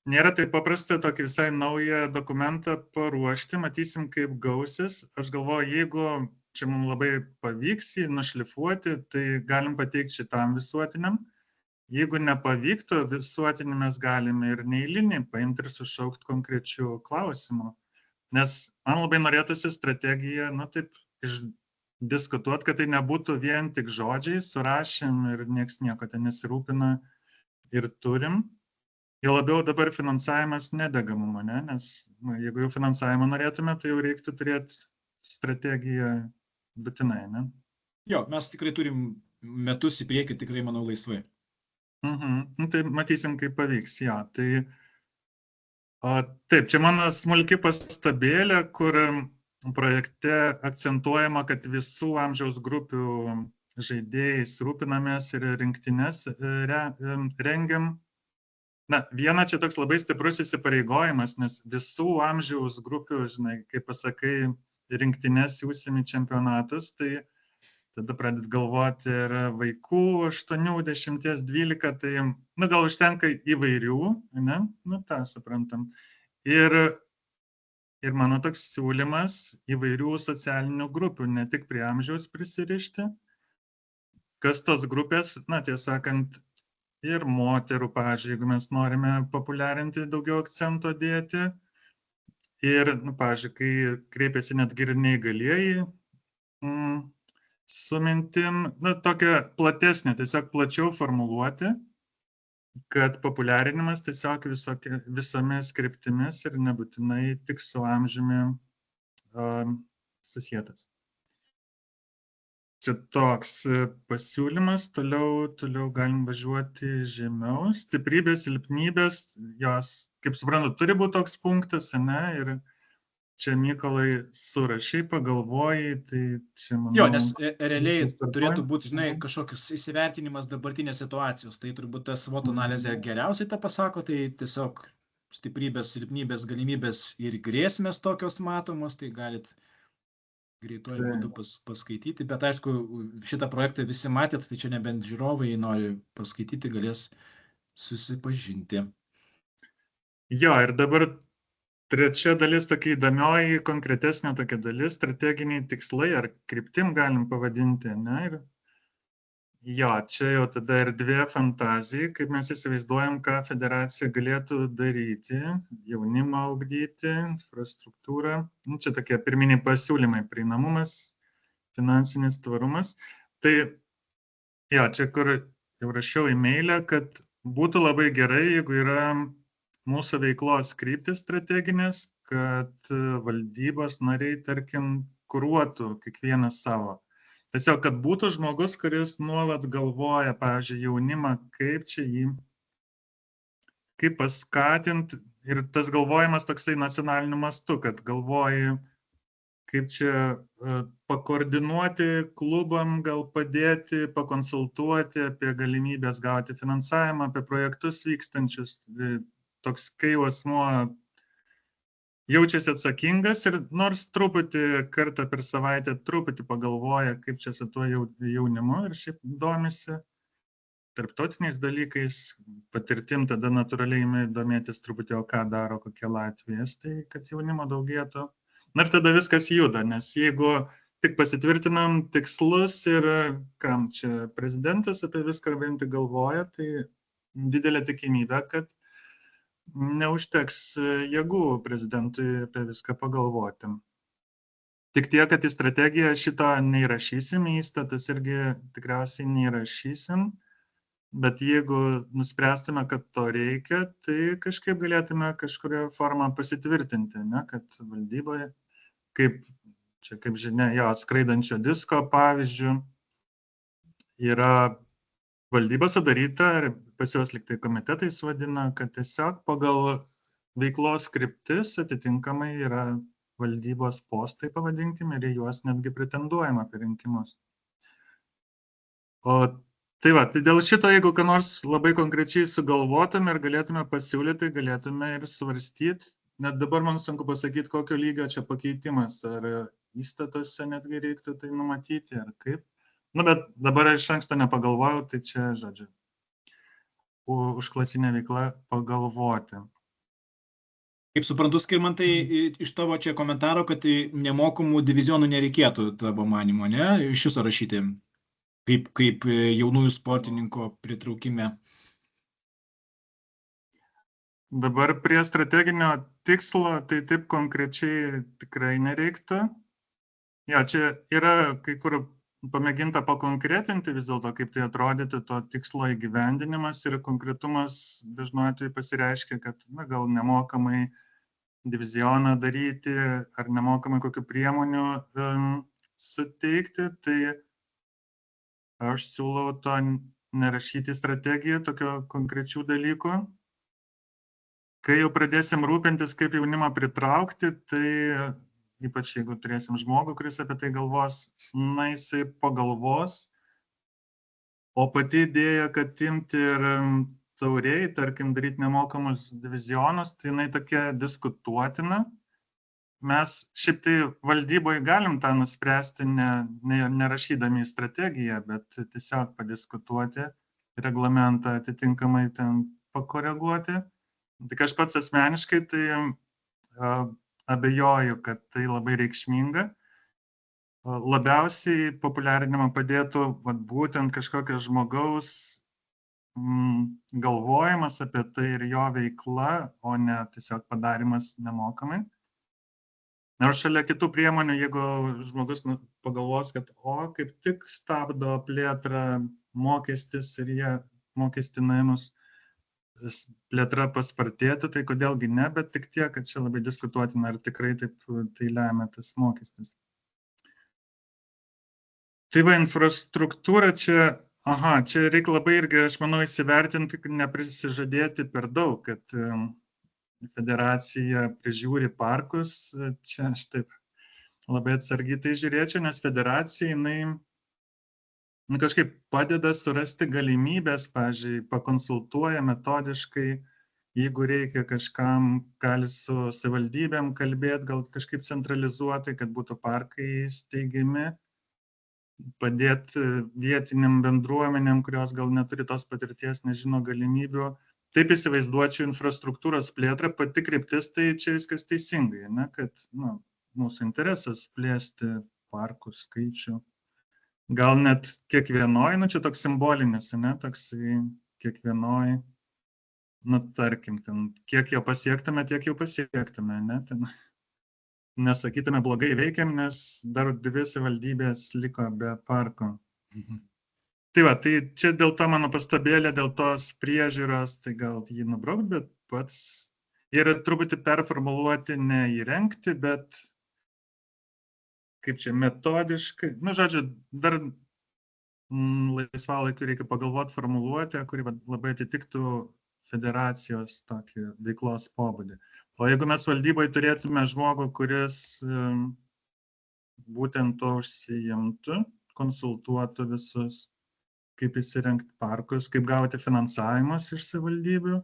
nėra taip paprasta tokį visai naują dokumentą paruošti, matysim, kaip gausis. Aš galvoju, jeigu čia mums labai pavyks jį nušlifuoti, tai galim pateikti šitam visuotiniam. Jeigu nepavyktų, visuotinį mes galime ir neeilinį paimti ir sušaukti konkrečių klausimų. Nes man labai norėtųsi strategiją, taip išdiskutuoti, kad tai nebūtų vien tik žodžiai, surašėm ir nieks nieko ten nesirūpina ir turim. Jau labiau dabar finansavimas nedega mum, nes jeigu jau finansavimą norėtume, tai jau reiktų turėti strategiją būtinai, ne? Jo, mes tikrai turim metus į priekį, tikrai, manau, laisvai. Tai matysim, kaip pavyks, jo. Taip, čia mano smulki pastabėlė, kur projekte akcentuojama, kad visų amžiaus grupių žaidėjais rūpinamės ir rinktinės rengiam. Viena čia toks labai stiprus įsipareigojimas, nes visų amžiaus grupių, žinai, kaip pasakai, rinktinės siūsim į čempionatus, tai tada pradėt galvoti ir vaikų 8, 10, 12, tai gal užtenka įvairių, ne? Tą suprantam. Ir mano toks siūlymas įvairių socialinių grupių, ne tik prie amžiaus prisirišti. Kas tos grupės, tiesą sakant, ir moterų, pavyzdžiui, jeigu mes norime populiarinti, daugiau akcento dėti. Ir, pavyzdžiui, kai kreipiasi netgi ir neįgalieji su mintim, tokia platesnė, tiesiog plačiau formuluoti, kad populiarinimas tiesiog visomis kryptimis ir nebūtinai tik su amžiumi susietas. Čia toks pasiūlymas, toliau galim važiuoti žemiau. Stiprybės, silpnybės, jos, kaip suprantu, turi būti toks punktas, ne? Ir čia, Mykolai, surašai, pagalvojai, tai čia, manau... Jo, nes realiai turėtų būti, žinai, kažkokius įsivertinimas dabartinės situacijos. Tai turbūt tas SWOT analizė geriausiai tą pasako, tai tiesiog stiprybės, silpnybės, galimybės ir grėsmės tokios matomos, tai galit greituoju būdu paskaityti, bet aišku, šitą projektą visi matėt, tai čia nebent žiūrovai nori paskaityti, galės susipažinti. Jo, ir dabar trečia dalis tokia įdomioji, konkretesnė tokia dalis, strateginiai tikslai ar kryptim galim pavadinti, ne? Ir jo, čia jau tada erdvė fantazijai, kaip mes įsivaizduojam, ką federacija galėtų daryti, jaunimą ugdyti, infrastruktūrą. Čia tokie pirminiai pasiūlymai, prieinamumas, finansinis tvarumas. Tai, jo, čia kur jau rašiau e-mailę, kad būtų labai gerai, jeigu yra mūsų veiklos kryptis strateginės, kad valdybos nariai, tarkim, kuruotų kiekvienas savo. Tiesiog, kad būtų žmogus, kuris nuolat galvoja, pavyzdžiui, jaunimą, kaip čia jį, kaip paskatinti. Ir tas galvojimas toksai nacionaliniu mastu, kad galvoji, kaip čia pakoordinuoti klubam, gal padėti, pakonsultuoti apie galimybės gauti finansavimą, apie projektus vykstančius. Toks, kai asmuo jaučiasi atsakingas ir nors truputį kartą per savaitę truputį pagalvoja, kaip čia su tuo jaunimu ir šiaip domisi tarptautiniais dalykais, patirtim tada natūraliai domėtis truputį, o ką daro kokie Latvijos, tai kad jaunimo daugėtų. Ir tada viskas juda, nes jeigu tik pasitvirtinam tikslus ir kam čia prezidentas apie viską vien tik galvoja, tai didelė tikimybė, kad neužteks jėgų prezidentui apie viską pagalvoti. Tik tiek, kad į strategiją šito neįrašysim, į įstatus irgi tikriausiai neįrašysim, bet jeigu nuspręstume, kad to reikia, tai kažkaip galėtume kažkuria forma pasitvirtinti, ne? Kad valdyboje, kaip žinia, jo skraidančio disko pavyzdžių, yra valdyba sudaryta, ir pas juos lyg tai komitetais vadina, kad tiesiog pagal veiklos kryptis atitinkamai yra valdybos postai, pavadinkime, ir į juos netgi pretenduojama per rinkimus. O tai va, tai dėl šito, jeigu ką nors labai konkrečiai sugalvotume ir galėtume pasiūlyti, galėtume ir svarstyti. Net dabar man sunku pasakyti, kokio lygio čia pakeitimas, ar įstatuose netgi reiktų tai numatyti, ar kaip. Nu, bet dabar iš anksto nepagalvojau, tai čia, žodžiu, užklasinė veikla pagalvoti. Kaip suprantu, Skirmantai, iš tavo čia komentaro, kad nemokamų divizionų nereikėtų tavo manymo, ne? Iš viso rašyti, kaip jaunųjų sportininko pritraukime. Dabar prie strateginio tikslo, tai taip konkrečiai tikrai nereiktų. Ja, čia yra kai kur pamėginta pakonkretinti vis dėlto, kaip tai atrodytų to tikslo įgyvendinimas ir konkretumas dažnu atveju pasireiškia, kad gal nemokamai divizioną daryti ar nemokamai kokių priemonių suteikti, tai aš siūlau to nerašyti strategiją, tokio konkrečių dalykų. Kai jau pradėsim rūpintis, kaip jaunimą pritraukti, tai ypač jeigu turėsim žmogų, kuris apie tai galvos, na, jisai pagalvos, o pati idėja, kad imti ir tauriai, tarkim, daryti nemokamus divizionus, tai jinai tokia diskutuotina. Mes šiaip tai valdyboje galim tą nuspręsti nerašydami į strategiją, bet tiesiog padiskutuoti, reglamentą atitinkamai ten pakoreguoti. Tik aš pats asmeniškai tai abejoju, kad tai labai reikšminga. Labiausiai populiarinimą padėtų būtent kažkokio žmogaus galvojimas apie tai ir jo veikla, o ne tiesiog padarimas nemokamai. Nors šalia kitų priemonių, jeigu žmogus pagalvos, kad kaip tik stabdo plėtrą mokestis ir jie mokestį nuėmus plėtra paspartėtų, tai kodėlgi ne, bet tik tiek, kad čia labai diskutuotina, ar tikrai taip tai lemia tas mokestis. Tai va, infrastruktūra čia, čia reikia labai irgi, aš manau, įsivertinti, neprisižadėti per daug, kad federacija prižiūri parkus, čia aš taip labai atsargiai tai žiūrėčiau, nes federacija, jinai kažkaip padeda surasti galimybės, pavyzdžiui, pakonsultuoja metodiškai, jeigu reikia kažkam, gali su savivaldybėm kalbėti, gal kažkaip centralizuotai, kad būtų parkai steigiami, padėti vietiniam bendruomenėm, kurios gal neturi tos patirties, nežino galimybių. Taip įsivaizduočiau infrastruktūros plėtrą, pati kryptis, tai čia viskas teisingai, ne? Kad mūsų interesas plėsti parkų skaičių. Gal net kiekvienoj, čia toks simbolinis, ne? Toks kiekvienoj, tarkim, ten, kiek jo pasiektume, tiek jau pasiektume, ne? Ten nesakytume blogai veikiam, nes dar 2 savivaldybės liko be parko. Tai va, tai čia dėl to mano pastabėlė, dėl tos priežiūros, tai gal jį nubraukt, bet pats yra truputį performuluoti, ne įrengti, bet kaip čia metodiškai, žodžiu, dar laisvalaikiu reikia pagalvoti formuluotę, kuri labai atitiktų federacijos tokį veiklos pobūdį. O jeigu mes valdyboje turėtume žmogų, kuris būtent to užsiimtų, konsultuotų visus, kaip įsirengti parkus, kaip gauti finansavimus iš savivaldybių,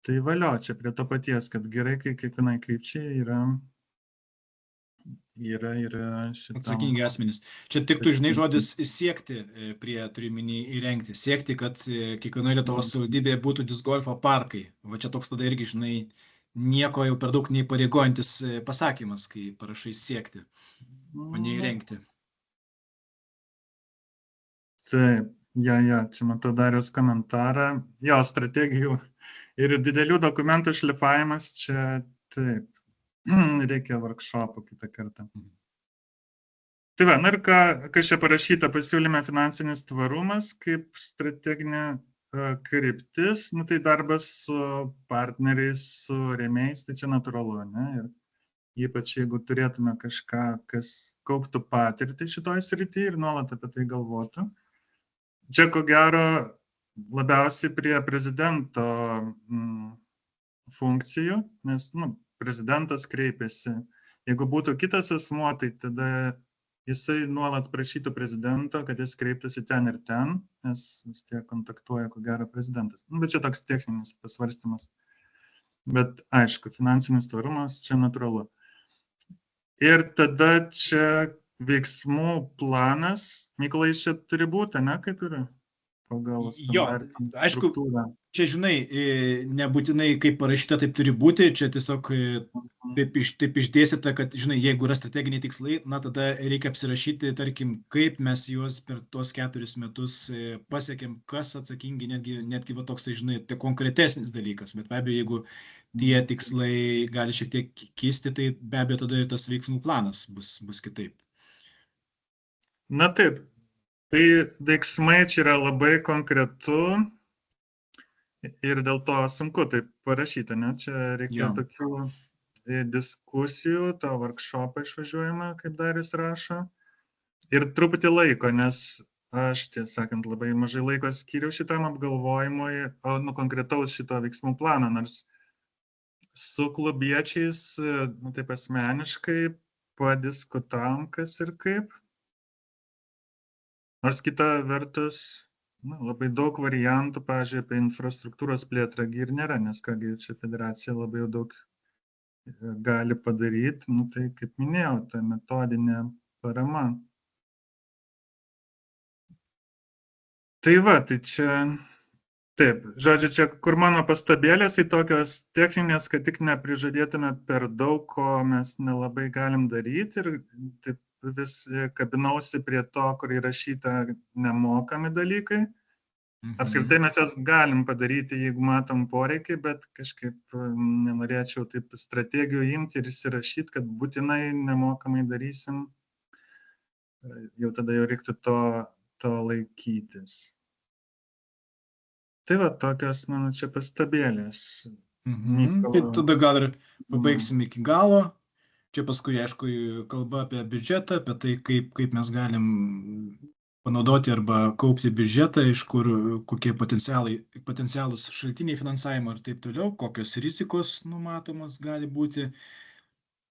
tai valio, čia prie to paties, kad gerai, kai kiekvienai krypčiai yra šitam... Atsakingi asmenys. Čia tiktų, žinai, žodis siekti prie turiminį įrengti. Siekti, kad kiekvienoje Lietuvos savivaldybėje būtų discgolfo parkai. Va čia toks tada irgi, žinai, nieko jau per daug neįpareigojantis pasakymas, kai parašai siekti, o ne įrengti. Taip, čia matau Dariaus komentarą. Jo, strategijų ir didelių dokumentų šlifavimas čia taip. Reikia workshopų kitą kartą. Tai va, ir kas čia parašyta pasiūlyme finansinis tvarumas kaip strateginė kryptis, tai darbas su partneriais, su rėmėjais, tai čia natūralu, ne? Ir ypač jeigu turėtume kažką, kas kauptų patirtį šitoj srity ir nuolat apie tai galvotų. Čia ko gero labiausiai prie prezidento funkcijų, nes prezidentas kreipiasi. Jeigu būtų kitas asmuo, tai tada jisai nuolat prašytų prezidento, kad jis kreiptųsi ten ir ten, nes vis tiek kontaktuoja, ko gero, prezidentas. Bet čia toks techninis pasvarstymas. Bet aišku, finansinis tvarumas čia natūralu. Ir tada čia veiksmų planas, Mykolai, čia turi būti, ne, kaip yra pagal standartinę struktūrą. Čia, žinai, nebūtinai kaip parašyta, taip turi būti, čia tiesiog taip išdėstyta, kad, žinai, jeigu yra strateginiai tikslai, na, tada reikia apsirašyti, tarkim, kaip mes juos per tuos 4 metus pasiekėm, kas atsakingi, netgi va toks, žinai, tai konkretesnis dalykas, bet be abejo, jeigu tie tikslai gali šiek tiek kisti, tai be abejo, tada tas veiksmų planas bus kitaip. Na taip, tai veiksmai čia yra labai konkretu. Ir dėl to sunku taip parašyti, ne? Čia reikia tokių diskusijų, to workshopą išvažiuojama, kaip Darius rašo. Ir truputį laiko, nes aš, tiesą sakant, labai mažai laiko skiriau šitam apgalvojimui, konkretaus šito veiksmų plano, nors su klubiečiais, taip asmeniškai padiskutavom, kas ir kaip. Nors kita vertus, labai daug variantų, pavyzdžiui, apie infrastruktūros plėtrą ir nėra, nes kągi čia federacija labai jau daug gali padaryti, tai kaip minėjau, ta metodinė parama. Tai va, tai čia, taip, žodžiu, čia kur mano pastabėlės, tai tokios techninės, kad tik neprižadėtume per daug, ko mes nelabai galim daryti ir taip vis kabinausi prie to, kur įrašyta nemokami dalykai. Apskritai mes jas galim padaryti, jeigu matom poreikį, bet kažkaip nenorėčiau taip strategijų imti ir įsirašyti, kad būtinai nemokamai darysim. Jau tada jau reiktų to laikytis. Tai va, tokios, mano, čia pastabėlės. Tai tada gal ir pabaigsim iki galo. Čia paskui, aišku, kalba apie biudžetą, apie tai, kaip mes galim panaudoti arba kaupti biudžetą, iš kur kokie potencialūs šaltiniai finansavimo ir taip toliau, kokios rizikos numatomos gali būti.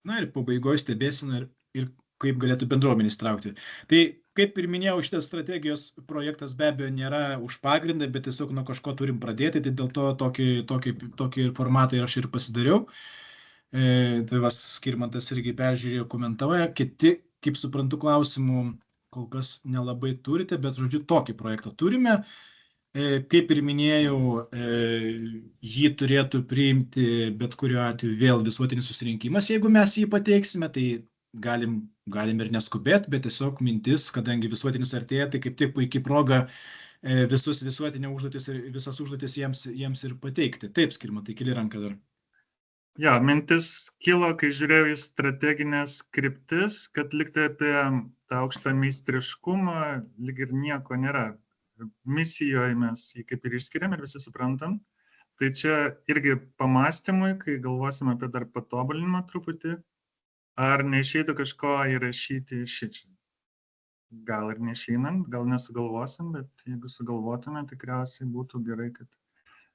Na ir pabaigoje stebėsime ir kaip galėtų bendruomenės traukti. Tai, kaip ir minėjau, šitas strategijos projektas be abejo nėra už pagrindą, bet tiesiog nuo kažko turim pradėti, tai dėl to tokį formatą aš ir pasidariau. Tai vas Skirmantas irgi peržiūrėjo, komentavoja, kiti, kaip suprantu, klausimų kol kas nelabai turite, bet žodžiu tokį projektą turime. Kaip ir minėjau, jį turėtų priimti bet kuriuo atveju vėl visuotinis susirinkimas, jeigu mes jį pateiksime, tai galim ir neskubėti, bet tiesiog mintis, kadangi visuotinis artėja, tai kaip tik puikiai proga visus visuotinio užduotis ir visas užduotis jiems ir pateikti. Taip, Skirmantai, keli ranką dar. Ja, mintis kilo, kai žiūrėjau į strateginės kryptis, kad liktai apie tą aukštą meistriškumą lyg ir nieko nėra. Misijoje mes jį kaip ir išskiriam ir visi suprantam. Tai čia irgi pamastymui, kai galvosim apie dar patobulinimą truputį, ar neišeitų kažko įrašyti šičia. Gal ir neišeinant, gal nesugalvosim, bet jeigu sugalvotume, tikriausiai būtų gerai,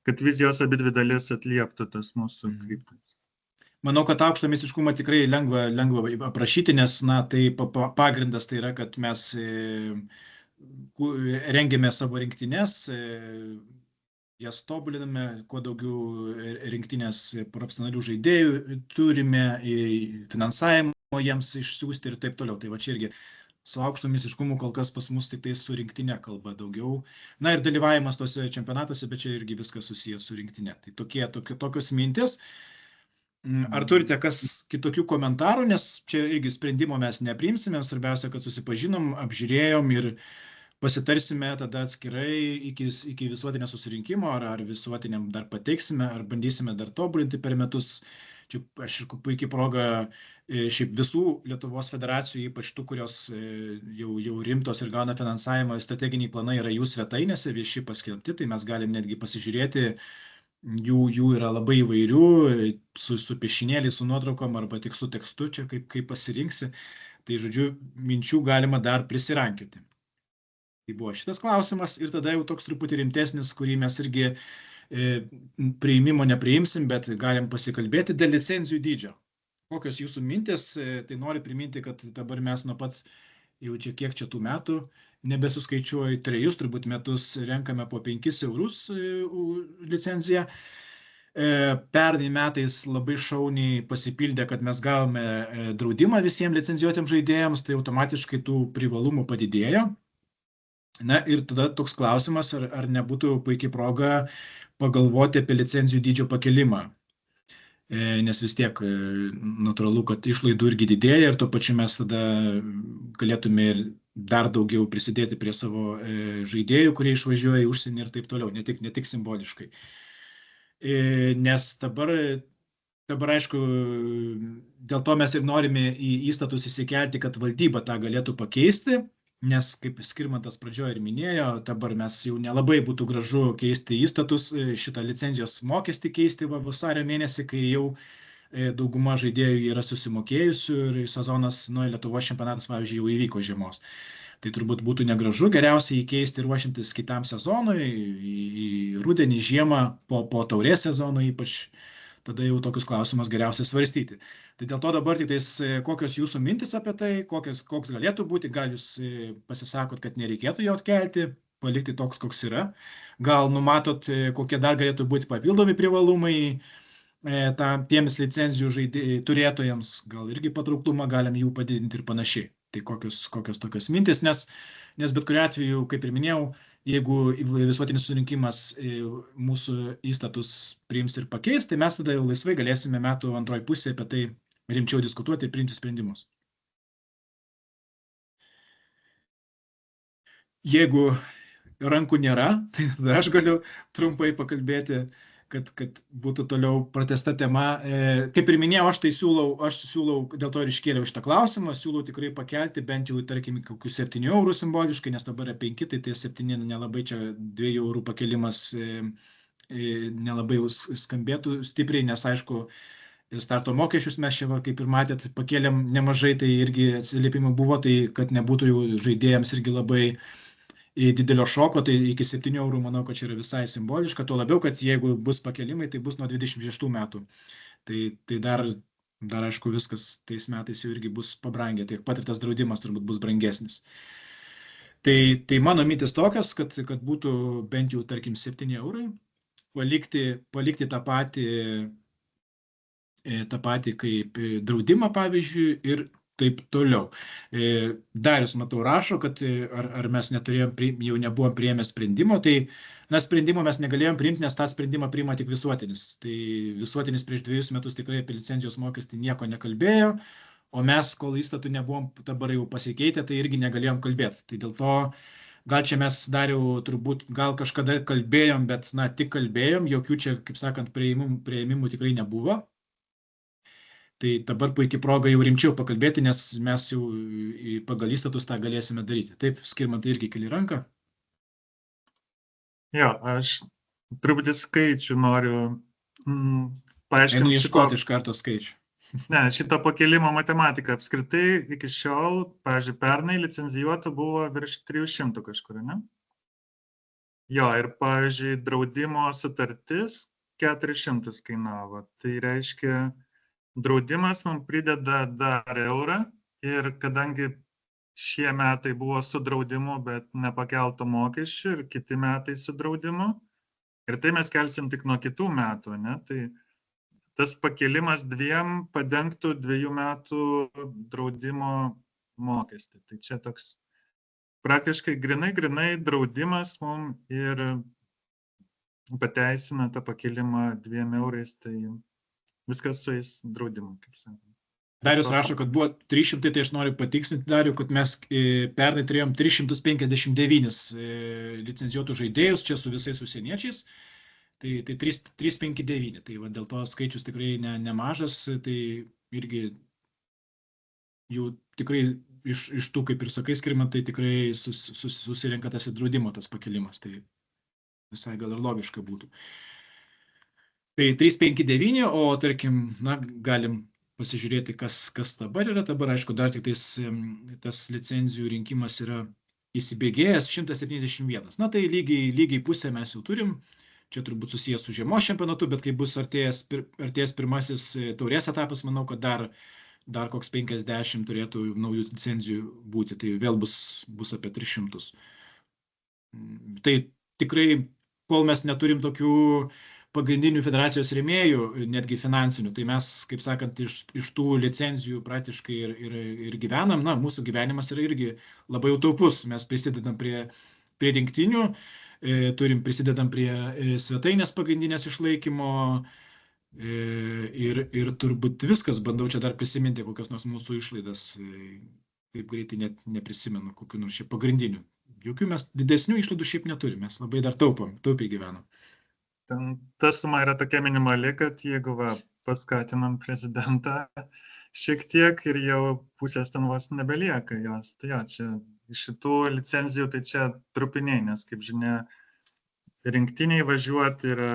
kad vizijos abidvi dalis atlieptų tas mūsų kryptis. Manau, kad aukštą meistriškumą tikrai lengva aprašyti, nes tai pagrindas tai yra, kad mes rengiame savo rinktinės, jas tobuliname, kuo daugiau rinktinės profesionalių žaidėjų turime, finansavimo jiems išsiųsti ir taip toliau. Tai va čia irgi su aukštu meistriškumu kol kas pas mus tik tai su rinktinė kalba daugiau. Na ir dalyvavimas tose čempionatuose, bet čia irgi viskas susijęs su rinktinė. Tai tokios mintis. Ar turite kas kitokių komentarų, nes čia irgi sprendimo mes nepriimsime, svarbiausia, kad susipažinom, apžiūrėjom ir pasitarsime tada atskirai iki visuotinio susirinkimo, ar visuotiniam dar pateiksime, ar bandysime dar tobulinti per metus. Čia aš puikiai proga šiaip visų Lietuvos federacijų, ypač tų, kurios jau rimtos ir gauna finansavimą, strateginiai planai yra jų svetainėse vieši paskelbti, tai mes galim netgi pasižiūrėti, jų yra labai įvairių, su piešinėliais, su nuotraukom arba tik su tekstu, čia kaip pasirinksi. Tai žodžiu, minčių galima dar prisirankioti. Tai buvo šitas klausimas ir tada jau toks truputį rimtesnis, kurį mes irgi priimimo nepriimsim, bet galim pasikalbėti dėl licenzijų dydžio. Kokios jūsų mintis, tai noriu priminti, kad dabar mes nuo pat jau čia kiek čia tų metų, nebesuskaičiuoju 3 turbūt metus renkame po 5 eurus licenciją. Pernai metais labai šauniai pasipildė, kad mes gavome draudimą visiems licencijuotiems žaidėjams, tai automatiškai tų privalumų padidėjo. Na ir tada toks klausimas, ar nebūtų puikiai proga pagalvoti apie licencijų dydžio pakelimą. Nes vis tiek natūralu, kad išlaidų irgi didėja ir tuo pačiu mes tada galėtume ir dar daugiau prisidėti prie savo žaidėjų, kurie išvažiuoja į užsienį ir taip toliau, ne tik simboliškai. Nes dabar aišku, dėl to mes ir norime į įstatus įsikelti, kad valdyba tą galėtų pakeisti, nes kaip Skirmantas pradžioje ir minėjo, dabar mes jau nelabai būtų gražu keisti įstatus, šitą licencijos mokestį keisti vasario mėnesį, kai jau dauguma žaidėjų yra susimokėjusių ir sezonas, Lietuvos čempionatas, pavyzdžiui, jau įvyko žiemos. Tai turbūt būtų negražu, geriausiai įkeisti ruošintis kitam sezonui, į rudenį, žiemą, po taurės sezono ypač, tada jau tokius klausimus geriausia svarstyti. Tai dėl to dabar tik tais, kokios jūsų mintis apie tai, koks galėtų būti, gal jūs pasisakot, kad nereikėtų jo atkelti, palikti toks, koks yra. Gal numatot, kokie dar galėtų būti papildomi privalumai tiems licencijų turėtojams, gal irgi patrauklumą galim jų padidinti ir panašiai. Tai kokios tokios mintis, nes bet kuriuo atveju, kaip ir minėjau, jeigu visuotinis susirinkimas mūsų įstatus priims ir pakeis, tai mes tada jau laisvai galėsime metų antroji pusė apie tai rimčiau diskutuoti ir priimti sprendimus. Jeigu rankų nėra, tai tada aš galiu trumpai pakalbėti, kad būtų toliau pratęsta tema. Kaip ir minėjau, aš siūlau, dėl to ir iškėliau šitą klausimą, siūlau tikrai pakelti bent jau, tarkim, kokius 7 eurų simboliškai, nes dabar yra 5, tai tie 7 nelabai čia 2 eurų pakelimas nelabai skambėtų stipriai, nes aišku, starto mokesčius mes čia, kaip ir matėt, pakėlėm nemažai, tai irgi atsiliepimų buvo, tai kad nebūtų jau žaidėjams irgi labai didelio šoko, tai iki 7 eurų manau, kad čia yra visai simboliška, tuo labiau, kad jeigu bus pakelimai, tai bus nuo 26 metų. Tai dar aišku viskas tais metais jau irgi bus pabrangę, tiek pat ir tas draudimas turbūt bus brangesnis. Tai mano mintis tokios, kad būtų bent jau, tarkim, 7 eurai, palikti tą patį kaip draudimą, pavyzdžiui, ir taip toliau. Darius, matau, rašo, kad ar mes jau nebuvom priėmę sprendimo, tai sprendimo mes negalėjom priimti, nes tą sprendimą priima tik visuotinis. Tai visuotinis prieš 2 metus tikrai apie licencijos mokestį nieko nekalbėjo, o mes, kol įstatų nebuvom dabar jau pasikeitę, tai irgi negalėjom kalbėti. Tai dėl to gal čia mes Dariau turbūt gal kažkada kalbėjom, bet tik kalbėjom, jokių čia, kaip sakant, priėmimų tikrai nebuvo. Tai dabar puikiai proga jau rimčiau pakalbėti, nes mes jau pagal įstatus tą galėsime daryti. Taip, Skirmantai irgi keli ranką. Jo, aš truputį skaičių noriu paaiškinti. Einu ieškoti iš karto skaičių. Ne, šito pakelimo matematika apskritai iki šiol, pavyzdžiui, pernai licencijuotų buvo virš 300 kažkur, ne? Jo, ir, pavyzdžiui, draudimo sutartis 400 kainavo. Tai reiškia, draudimas man prideda dar eurą ir kadangi šie metai buvo su draudimu, bet nepakelto mokesčių ir kiti metai su draudimu, ir tai mes kelsim tik nuo kitų metų, ne? Tai tas pakelimas 2 padengtų 2 metų draudimo mokestį. Tai čia toks praktiškai grinai draudimas mums ir pateisina tą pakelimą 2 eurais, tai viskas su jais draudimu, kaip sakant. Darius rašo, kad buvo 300, tai aš noriu patikslinti, Dariu, kad mes pernai turėjom 359 licencijuotų žaidėjus, čia su visais užsieniečiais, tai 359, tai va, dėl to skaičius tikrai nemažas, tai irgi jau tikrai iš tų, kaip ir sakai, Skirmantai, tikrai susirenka tas draudimo tas pakelimas, tai visai gal ir logiška būtų. Tai 359, o tarkim, galim pasižiūrėti, kas dabar yra. Dabar, aišku, dar tik tas licenzijų rinkimas yra įsibėgėjęs 171. Tai lygiai pusę mes jau turim čia turbūt susijęs su žiemos čempionatu, bet kai bus artėjęs pirmasis taurės etapas, manau, kad dar koks 50 turėtų naujų licenzijų būti, tai vėl bus apie 300. Tai tikrai, kol mes neturim tokių pagrindinių federacijos rėmėjų, netgi finansinių, tai mes, kaip sakant, iš tų licenzijų praktiškai ir gyvenam. Na, mūsų gyvenimas yra irgi labai taupus. Mes prisidedam prie rinktinių, prisidedam prie svetainės pagrindinės išlaikymo ir turbūt viskas. Bandau čia dar prisiminti kokias nors mūsų išlaidas. Taip greitai net neprisimenu kokių nors šiaip pagrindinių. Jokių mes didesnių išlaidų šiaip neturime, mes labai dar taupiai gyvenam. Ta suma yra tokia minimali, kad jeigu paskatinam prezidentą šiek tiek ir jau pusės ten vos nebelieka jos. Tai jo, čia iš šitų licenzijų tai čia trupiniai, nes kaip žinia, rinktiniai važiuoti yra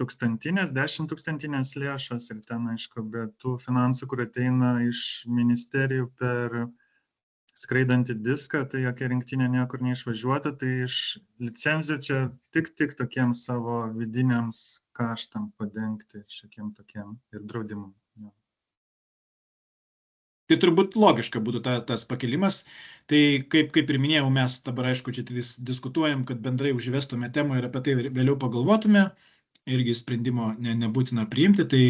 1000, 10 000 lėšos ir ten, aišku, bet tų finansų, kur ateina iš ministerijų per skraidantį diską, tai jokia rinktinė niekur neišvažiuota, tai iš licenzijų čia tik tokiems savo vidiniams kaštam padengti, šiokiem tokiem ir draudimam. Ja. Tai turbūt logiška būtų tas pakelimas. Tai kaip ir minėjau, mes dabar, aišku, čia diskutuojam, kad bendrai užvestume temą ir apie tai vėliau pagalvotume, irgi sprendimo nebūtina priimti, tai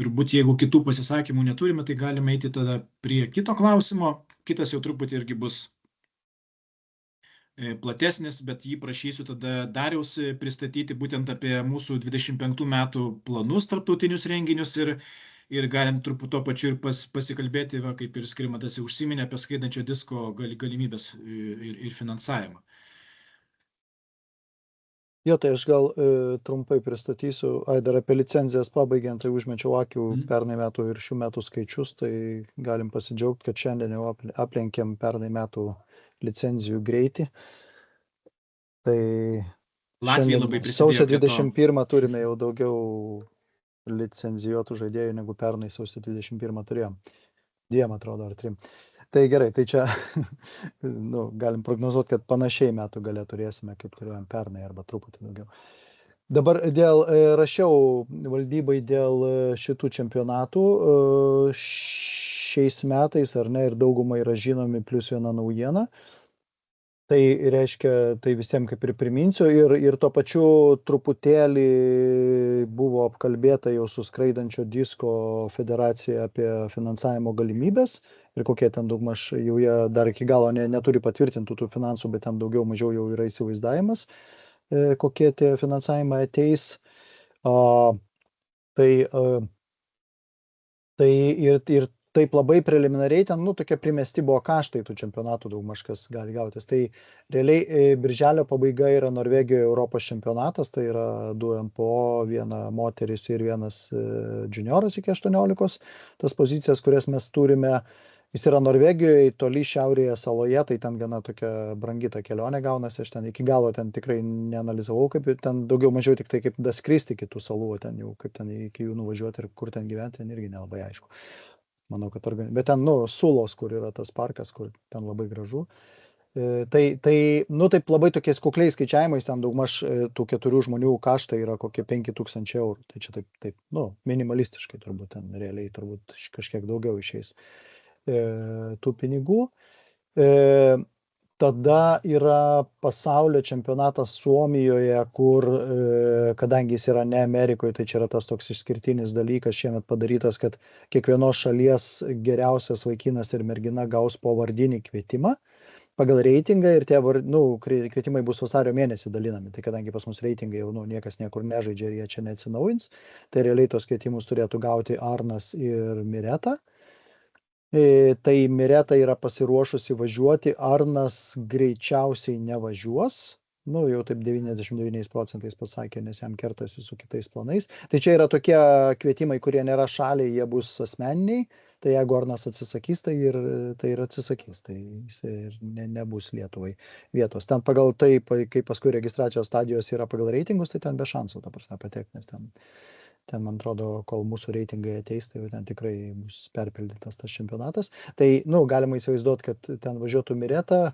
turbūt jeigu kitų pasisakymų neturime, tai galime eiti tada prie kito klausimo. Kitas jau truputį irgi bus platesnis, bet jį prašysiu tada Dariaus pristatyti būtent apie mūsų 25 metų planus tarptautinius renginius ir galim truputį to pačiu ir pasikalbėti, kaip ir Skirmantas jau užsiminė, apie skraidančio disko galimybės ir finansavimą. Jo, tai aš gal trumpai pristatysiu, dar apie licenzijas pabaigiant, tai užmečiau akių pernai metų ir šių metų skaičius, tai galim pasidžiaugti, kad šiandien jau aplenkėm pernai metų licenzijų greitį. Tai Latvija labai prisidėjo sausio 21 turime jau daugiau licenzijuotų žaidėjų, negu pernai sausio 21 turėjom. 2, atrodo, ar 3. Tai gerai, tai čia galim prognozuoti, kad panašiai metų gale turėsime, kaip turėjom pernai, arba truputį daugiau. Dabar rašiau valdybai dėl šitų čempionatų šiais metais, ar ne, ir daugumai yra žinomi plus viena naujiena. Tai reiškia, tai visiems kaip ir priminsiu ir tuo pačiu truputėlį buvo apkalbėta jau su skraidančio disko federacija apie finansavimo galimybės ir kokie ten daugmaž jau jie dar iki galo neturi patvirtintų tų finansų, bet ten daugiau mažiau jau yra įsivaizdavimas, kokie tie finansavimai ateis. Tai ir taip labai preliminariai ten, tokie primesti buvo kaštai tų čempionatų daugmaž kas gali gautis. Tai realiai birželio pabaiga yra Norvegijoje Europos čempionatas, tai yra 2 MPO, 1 moteris ir 1 junioras iki 18. Tas pozicijas, kurias mes turime, jis yra Norvegijoje, toli šiaurėje saloje, tai ten gana tokia brangi ta kelionė gaunasi, aš ten iki galo ten tikrai neanalizavau, kaip ten daugiau mažiau tik tai kaip daskristi kitų salų, ten jau kaip ten iki jų nuvažiuoti ir kur ten gyventi, ten irgi nelabai aišku. Manau, kad bet ten, Sulos, kur yra tas parkas, kur ten labai gražu. Taip labai tokiais kukliais skaičiavimais, ten daugmaž tų 4 žmonių kaštai yra kokie 5000 eurų. Tai čia taip, minimalistiškai turbūt ten realiai turbūt kažkiek daugiau išeis tų pinigų. Tada yra pasaulio čempionatas Suomijoje, kur, kadangi jis yra ne Amerikoje, tai čia yra tas toks išskirtinis dalykas šiemet padarytas, kad kiekvienos šalies geriausias vaikinas ir mergina gaus po vardinį kvietimą pagal reitingą ir tie kvietimai bus vasario mėnesį dalinami. Tai kadangi pas mus reitingai jau niekas niekur nežaidžia ir jie čia neatsinaujins, tai realiai tos kvietimus turėtų gauti Arnas ir Mireta. Tai Mireta yra pasiruošusi važiuoti, Arnas greičiausiai nevažiuos, jau taip 99% pasakė, nes jam kertasi su kitais planais. Tai čia yra tokie kvietimai, kurie nėra šaliai, jie bus asmeniniai, tai jeigu Arnas atsisakys, tai ir atsisakys, tai jis ir nebus Lietuvai vietos. Ten pagal tai, kaip paskui registracijos stadijos yra pagal reitingus, tai ten be šansų, ta prasme, patekti, nes ten, man atrodo, kol mūsų reitingai ateis, tai ten tikrai bus perpildytas tas čempionatas. Tai, galima įsivaizduoti, kad ten važiuotų Mireta,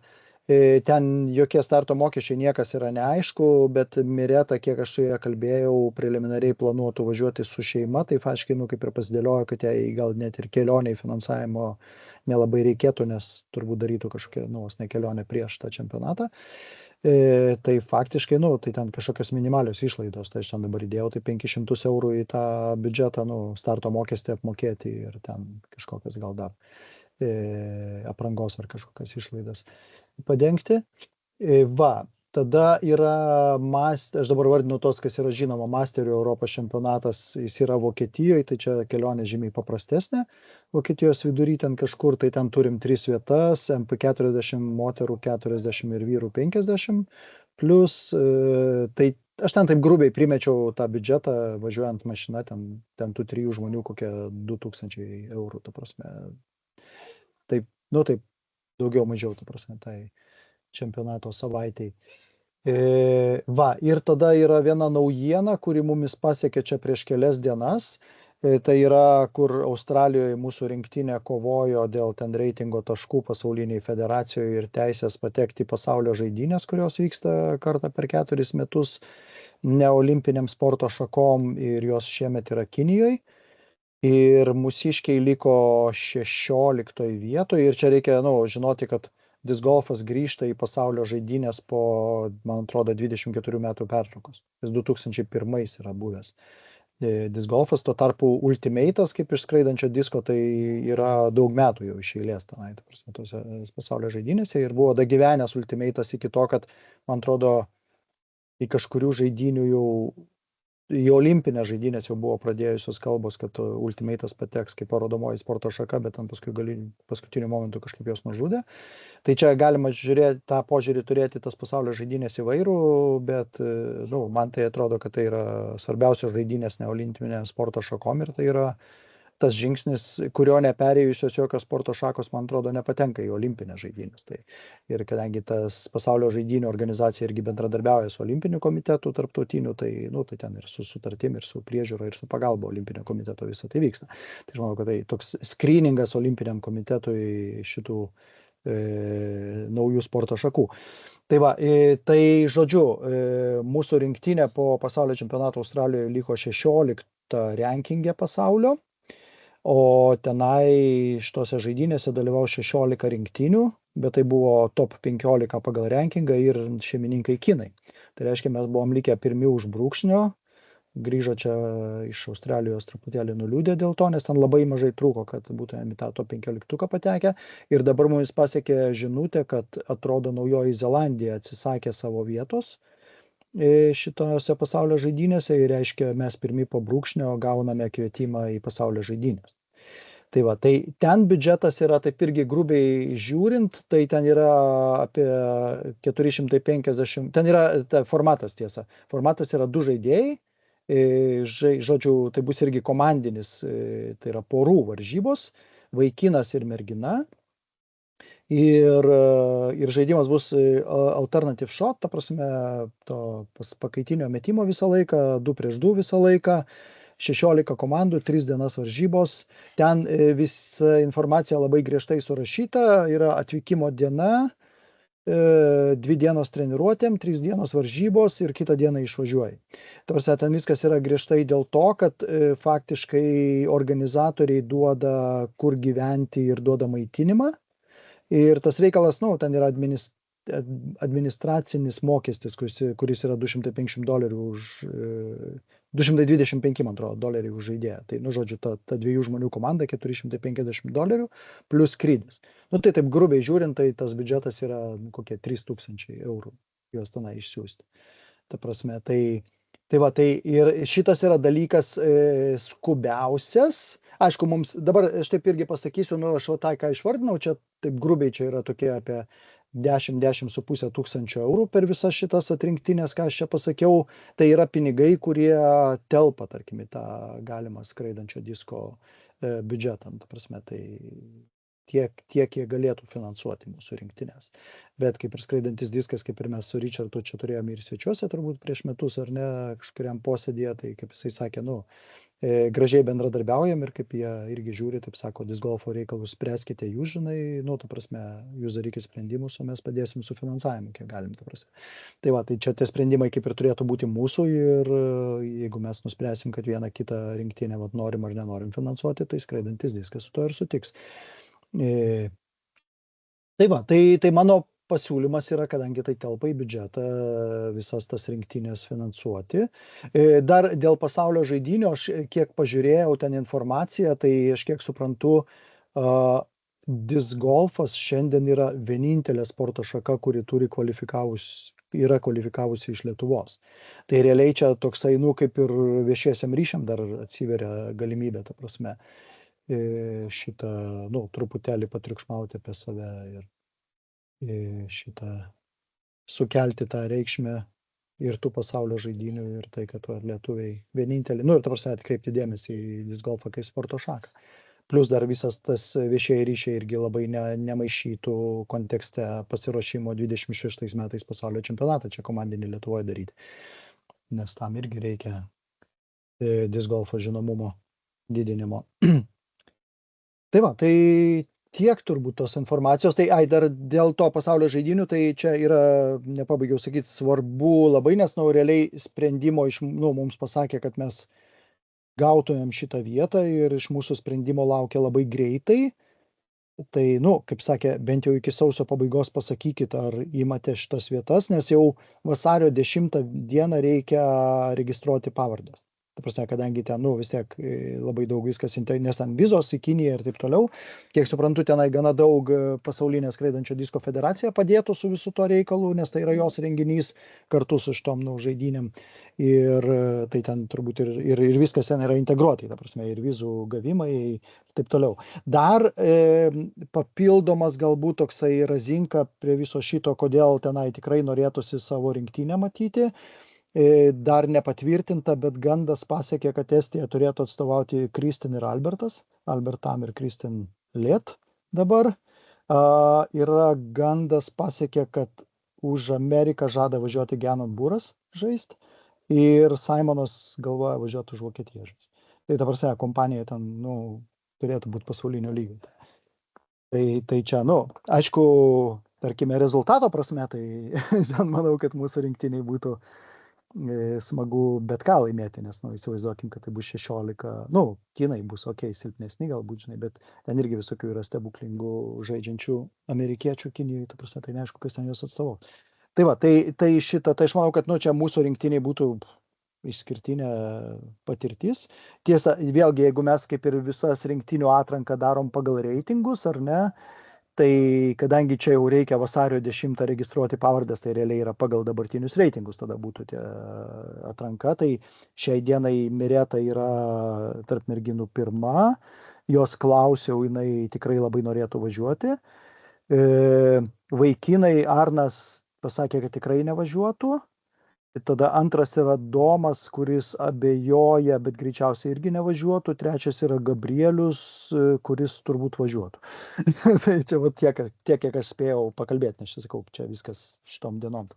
Ten jokie starto mokesčiai, niekas yra neaišku, bet Mireta, kiek aš su ją kalbėjau, preliminariai planuotų važiuoti su šeima, tai faktiškai, kaip ir pasidėliojo, kad jai gal net ir kelioniai finansavimo nelabai reikėtų, nes turbūt darytų kažkokią, ne kelionę prieš tą čempionatą. Tai faktiškai, tai ten kažkokios minimalios išlaidos, tai aš ten dabar įdėjau, tai 500 eurų į tą biudžetą, starto mokestį apmokėti ir ten kažkokias gal dar aprangos ar kažkokias išlaidas padengti. Tada yra aš dabar vardinu tos, kas yra žinoma, Masterių Europos čempionatas, jis yra Vokietijoje, tai čia kelionė žymiai paprastesnė. Vokietijos vidury ten kažkur, tai ten turim 3 vietas, MP40 moterų 40 ir vyrų 50. Plus, tai aš ten taip grubiai primečiau tą biudžetą, važiuojant mašina, ten tų 3 žmonių kokie 2000 eurų, ta prasme. Taip, taip, daugiau mažiau, ta prasme, tai čempionato savaitėj. Ir tada yra viena naujiena, kuri mumis pasiekė čia prieš kelias dienas. Tai yra, kur Australijoje mūsų rinktinė kovojo dėl ten reitingo taškų pasauliniai federacijoje ir teisės patekti į pasaulio žaidynės, kurios vyksta kartą per 4 metus neolimpiniam sporto šakom ir jos šiemet yra Kinijoje. Ir mūsiškiai liko 16 vietoje ir čia reikia žinoti, kad discgolfas grįžta į pasaulio žaidynės po, man atrodo, 24 metų pertraukos. Jis 2001 yra buvęs discgolfas, tuo tarpu ultimate'as kaip iš skraidančio disko, tai yra daug metų jau iš eilės tenai, ta prasme, tose pasaulio žaidynėse ir buvo dagyvenęs ultimate'as iki to, kad, man atrodo, į kažkurių žaidynių jau į olimpinę žaidynės jau buvo pradėjusios kalbos, kad ultimate'as pateks kaip parodomoji sporto šaka, bet ten paskui paskutiniu momentu kažkaip jos nužudė. Tai čia galima žiūrėti, tą požiūrį turėti tas pasaulio žaidynės įvairių, bet man tai atrodo, kad tai yra svarbiausios žaidynės neolimpinė sporto šakom ir tai yra tas žingsnis, kurio neperėjusios jokios sporto šakos, man atrodo, nepatenka į olimpinę žaidynės. Tai ir kadangi tas pasaulio žaidynių organizacija irgi bendradarbiauja su olimpiniu komitetu tarptautiniu, tai ten ir su sutartim, ir su priežiūra, ir su pagalba olimpinio komiteto visą tai vyksta. Tai aš manau, kad tai toks skryningas olimpiniam komitetui šitų naujų sporto šakų. Tai žodžiu, mūsų rinktinė po pasaulio čempionato Australijoje liko 16 rankingė pasaulio. O tenai šitose žaidynėse dalyvavo 16 rinktinių, bet tai buvo top 15 pagal rankingą ir šeimininkai kinai. Tai reiškia, mes buvom likę pirmi už brūkšnio, grįžo čia iš Australijos truputėlį nuliūdę dėl to, nes ten labai mažai trūko, kad būtumėm į tą top 15 patekę. Ir dabar mums pasiekė žinutė, kad atrodo Naujoji Zelandija atsisakė savo vietos šitose pasaulio žaidynėse ir reiškia, mes pirmi po brūkšnio gauname kvietimą į pasaulio žaidynės. Tai ten biudžetas yra, taip irgi grubiai žiūrint, tai ten yra apie 450, ten yra formatas tiesa. Formatas yra 2 žaidėjai, žodžiu, tai bus irgi komandinis, tai yra porų varžybos, vaikinas ir mergina. Ir žaidimas bus alternative shot, ta prasme, to pakaitinio metimo visą laiką, 2 prieš 2 visą laiką, 16 komandų, 3 dienas varžybos. Ten visa informacija labai griežtai surašyta, yra atvykimo diena, 2 dienos treniruotėm, 3 dienos varžybos ir kitą dieną išvažiuoji. Ta prasme, ten viskas yra griežtai dėl to, kad faktiškai organizatoriai duoda kur gyventi ir duoda maitinimą. Ir tas reikalas, ten yra administracinis mokestis, kuris yra $250 už 225, man atrodo, doleriai už žaidėją. Tai, žodžiu, ta 2 žmonių komanda $450 plus skrydis. Tai taip grubiai žiūrint, tai tas biudžetas yra kokie 3000 eurų juos tenai išsiųsti. Ta prasme, tai ir šitas yra dalykas skubiausias. Aišku, mums dabar aš taip irgi pasakysiu, aš tą, ką išvardinau, čia taip grubiai čia yra tokie apie 10,5 tūkstančio eurų per visas šitas atrinktinės, ką aš čia pasakiau. Tai yra pinigai, kurie telpa, tarkim, į tą galimą skraidančio disko biudžetą. Ta prasme, tai tiek jie galėtų finansuoti mūsų rinktinės. Bet kaip ir skraidantis diskas, kaip ir mes su Richardu čia turėjome ir svečiuose turbūt prieš metus, ar ne, kažkuriam posėdėje, tai kaip jisai sakė, gražiai bendradarbiaujam ir kaip jie irgi žiūri, taip sako, disc golfo reikalus spręskite jūs, žinai, nu, ta prasme, jūs darykite sprendimus, o mes padėsim su finansavimu, kiek galim, ta prasme. Tai va, tai čia tie sprendimai kaip ir turėtų būti mūsų ir jeigu mes nuspręsim, kad vieną kitą rinktinę vat, norim ar nenorim finansuoti, tai skraidantis diskas su to ir sutiks. Tai va, tai mano pasiūlymas yra, kadangi tai telpa į biudžetą visas tas rinktinės finansuoti. Dar dėl pasaulio žaidynių, aš kiek pažiūrėjau ten informaciją, tai aš kiek suprantu, disc golfas šiandien yra vienintelė sporto šaka, kuri yra kvalifikavusi iš Lietuvos. Tai realiai čia toksai, nu, kaip ir viešiesiam ryšiam dar atsiveria galimybė, ta prasme, šitą, nu, truputėlį patriukšmauti apie save ir šitą sukelti tą reikšmę ir tų pasaulio žaidynių ir tai, kad lietuviai vieninteliai, nu ir ta prasme atkreipti dėmesį į disc golfą kaip sporto šaką. Plus dar visas tas viešieji ryšiai irgi labai nemaišytų kontekste pasiruošimo 26 metais pasaulio čempionatą čia komandinį Lietuvoje daryti. Nes tam irgi reikia disc golfo žinomumo didinimo. Tai va, tai tiek turbūt tos informacijos. Tai dar dėl to pasaulio žaidynių, tai čia yra, nepabaigiau sakyti, svarbu labai, nes realiai sprendimo mums pasakė, kad mes gautumėm šitą vietą ir iš mūsų sprendimo laukia labai greitai. Tai, kaip sakė, bent jau iki sausio pabaigos pasakykit, ar imate šitas vietas, nes jau vasario 10 dieną reikia registruoti pavardes. Ta prasme, kadangi ten, vis tiek labai daug viskas, nes ten vizos į Kiniją ir taip toliau. Kiek suprantu, tenai gana daug pasaulinė skraidančio disko federacija padėtų su visu to reikalu, nes tai yra jos renginys kartu su šitom žaidynėm. Ir tai ten turbūt ir viskas ten yra integruotai, ta prasme, ir vizų gavimai ir taip toliau. Dar papildomas galbūt toksai razinka prie viso šito, kodėl tenai tikrai norėtųsi savo rinktinę matyti. Dar nepatvirtinta, bet gandas pasiekė, kad Estija turėtų atstovauti Kristin ir Albertas, Albertam ir Kristin Liet dabar. Yra gandas pasiekė, kad už Ameriką žada važiuoti Genon Buras žaisti ir Simonas galvoja važiuoti už Vokietiją žaisti. Tai ta prasme, kompanija ten, turėtų būti pasaulinio lygio. Tai čia, aišku, tarkime, rezultato prasme, tai ten manau, kad mūsų rinktiniai būtų smagu bet ką laimėti, nes, įsivaizduokim, kad tai bus 16, kinai bus silpnesni galbūt, žinai, bet ten irgi visokių yra stebuklingų žaidžiančių amerikiečių Kinijoje, ta prasme, tai neaišku, kas ten juos atstovau. Tai va, tai aš manau, kad, čia mūsų rinktiniai būtų išskirtinė patirtis. Tiesa, vėlgi, jeigu mes kaip ir visas rinktinių atranką darom pagal reitingus, ar ne, tai kadangi čia jau reikia vasario 10 registruoti pavardės, tai realiai yra pagal dabartinius reitingus, tada būtų tie atranka. Tai šiai dienai Mireta yra tarp merginų pirma, jos klausiau, jinai tikrai labai norėtų važiuoti. Vaikinai Arnas pasakė, kad tikrai nevažiuotų. Tada antras yra Domas, kuris abejoja, bet greičiausiai irgi nevažiuotų. Trečias yra Gabrielius, kuris turbūt važiuotų. Tai čia tiek, kiek aš spėjau pakalbėti, nes čia sakau, čia viskas šitom dienom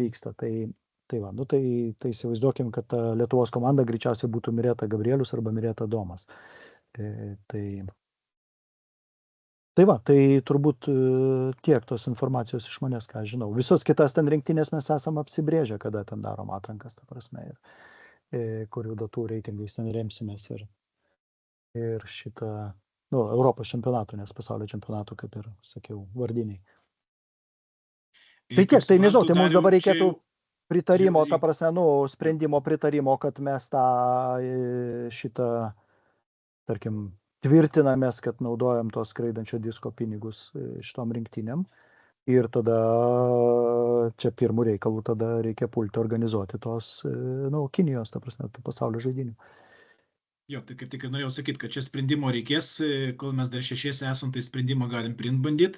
vyksta. Tai va, tai įsivaizduokim, kad Lietuvos komanda greičiausiai būtų Mireta Gabrielius arba Mireta Domas. Tai va, tai turbūt tiek tos informacijos iš manęs, ką aš žinau. Visas kitas ten rinktinės mes esam apsibrėžę, kada ten darom atrankas, ta prasme, ir kurių datų reitingais ten remsimės ir šitą, Europos čempionatų, nes pasaulio čempionatų, kaip ir sakiau, vardiniai. Tai tiek, tai nežinau, tai mums dabar reikėtų pritarimo, ta prasme, sprendimo pritarimo, kad mes tą šitą, tarkim, tvirtinamės, kad naudojam tos skraidančio disko pinigus šitom rinktinėm ir tada čia pirmų reikalų tada reikia pulti organizuoti tos, Kinijos, ta prasme, tų pasaulio žaidynių. Jo, tai kaip tik ir norėjau sakyti, kad čia sprendimo reikės, kol mes dar 6 esam, tai sprendimą galim priimt bandyti,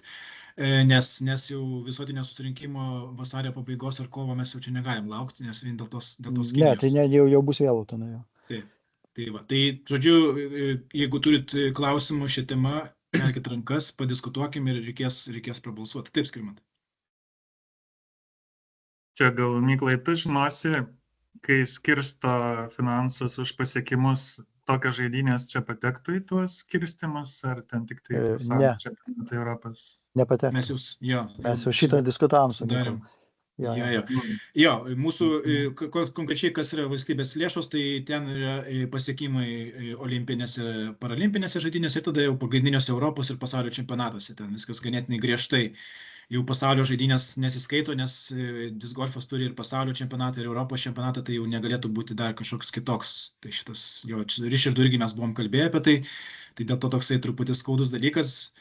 nes jau visuotinio susirinkimo vasario pabaigos ar kovo mes jau čia negalim laukti, nes vien dėl tos Kinijos. Ne, tai jau bus vėlu tenai jau. Taip. Tai, žodžiu, jeigu turit klausimų šią temą, kelkit rankas, padiskutuokim ir reikės prabalsuoti. Taip, Skirmantai. Čia gal, Mykolai, tu žinosi, kai skirsto finansus už pasiekimus, tokios žaidynės čia patektų į tuos skirstimus, ar ten tik tai pasaulio Ne, čempionatai Europos? Mes nepatektų. jau, Mes jau šitą diskutavom su sudarėm. Mykolu. Jo, Jo, jo. jo. Jo, mūsų konkrečiai, kas yra valstybės lėšos, tai ten yra pasiekimai olimpinėse, paralimpinėse žaidynėse ir tada jau pagrindiniuose Europos ir pasaulio čempionatuose. Ten viskas ganėtinai griežtai. Jau pasaulio žaidynės nesiskaito, nes disc golfas turi ir pasaulio čempionatą, ir Europos čempionatą, tai jau negalėtų būti dar kažkoks kitoks. Tai šitas, jo, Richardui irgi mes buvom kalbėję apie tai, tai dėl to toksai truputį skaudus dalykas.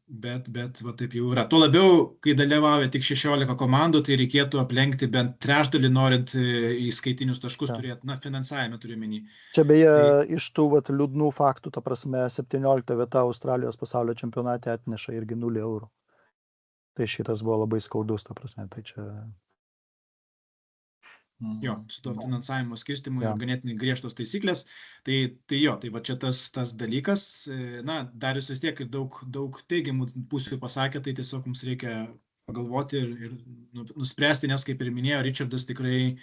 Bet va taip jau yra. Tuo labiau, kai dalyvauja tik 16 komandų, tai reikėtų aplenkti bent trečdalį, norint į skaitinius taškus turėti, finansavime turiu menį. Čia beje, iš tų liūdnų faktų, ta prasme, 17 vieta Australijos pasaulio čempionate atneša irgi 0 eurų. Tai šitas buvo labai skaudus, ta prasme, tai čia... Jo, su to finansavimo skirstimu Jo. ganėtinai griežtos taisyklės. Tai jo, tai va čia tas dalykas, Darius vis tiek ir daug teigiamų pusių pasakė, tai tiesiog mums reikia pagalvoti ir nuspręsti, nes kaip ir minėjo Richardas, tikrai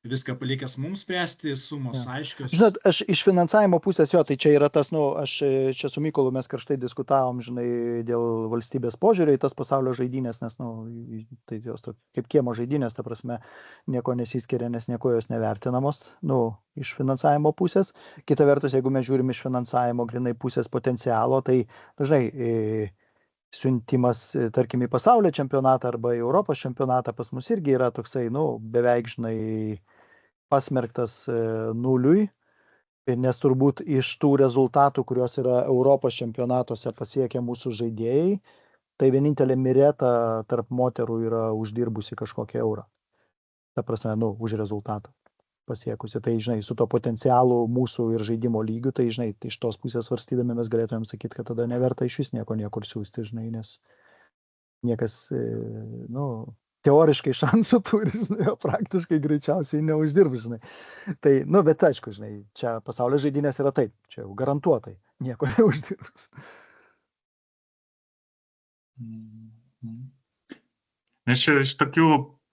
viską palikęs mums spręsti, sumos aiškios. Žinot, aš iš finansavimo pusės jo, tai čia yra tas, aš čia su Mykolu mes karštai diskutavom, žinai, dėl valstybės požiūrio į tas pasaulio žaidynės, nes, tai jos kaip kiemo žaidynės, ta prasme, nieko nesiskiria, nes nieko jos nevertinamos, iš finansavimo pusės. Kita vertus, jeigu mes žiūrim iš finansavimo grinai pusės potencialo, tai, žinai, siuntimas, tarkim, į pasaulio čempionatą arba į Europos čempionatą pas mus irgi yra toksai, beveik, žinai, pasmerktas nuliui, nes turbūt iš tų rezultatų, kurios yra Europos čempionatuose pasiekę mūsų žaidėjai, tai vienintelė Mireta tarp moterų yra uždirbusi kažkokią eurą. Ta prasme, už rezultatą pasiekusi. Tai, žinai, su to potencialu mūsų ir žaidimo lygiu, tai, žinai, tai iš tos pusės svarstydami mes galėtumėm sakyti, kad tada neverta iš vis niekur siūsti, žinai, nes niekas, teoriškai šansų turi, žinai, o praktiškai greičiausiai neuždirbs, žinai. Tai, bet aišku, žinai, čia pasaulio žaidynės yra taip, čia jau garantuotai, nieko neuždirbs. Nes čia iš tokių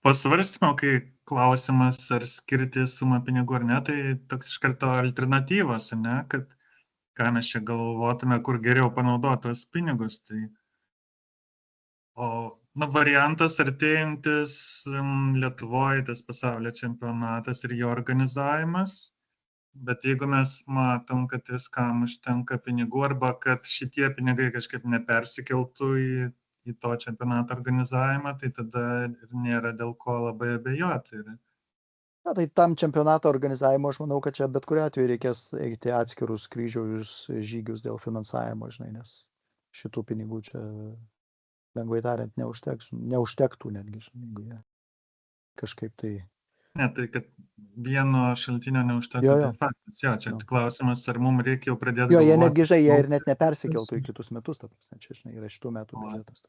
pasvarstymų, kai klausimas, ar skirti sumą pinigų ar ne, tai toks iš karto alternatyvos, ne, kad ką mes čia galvotume, kur geriau panaudoti tos pinigus. Tai, variantas artėjantis Lietuvoje, tas pasaulio čempionatas ir jo organizavimas, bet jeigu mes matom, kad viskam užtenka pinigų arba kad šitie pinigai kažkaip nepersikeltų į to čempionato organizavimą, tai tada ir nėra dėl ko labai abejoti. Tai tam čempionato organizavimo aš manau, kad čia bet kuriuo atveju reikės eiti atskirus kryžiaus žygius dėl finansavimo, žinai, nes šitų pinigų čia, lengvai tariant, neužtektų netgi, žinai, jeigu jie kažkaip tai... Ne, tai kad vieno šaltinio neužtektų, tai faktas. Jo, čia klausimas, ar mums reikia jau pradėti galvoti. Jie netgi, žinai, jie ir net nepersikeltų į kitus metus, ta prasme, čia, žinai, yra šitų metų biudžetas.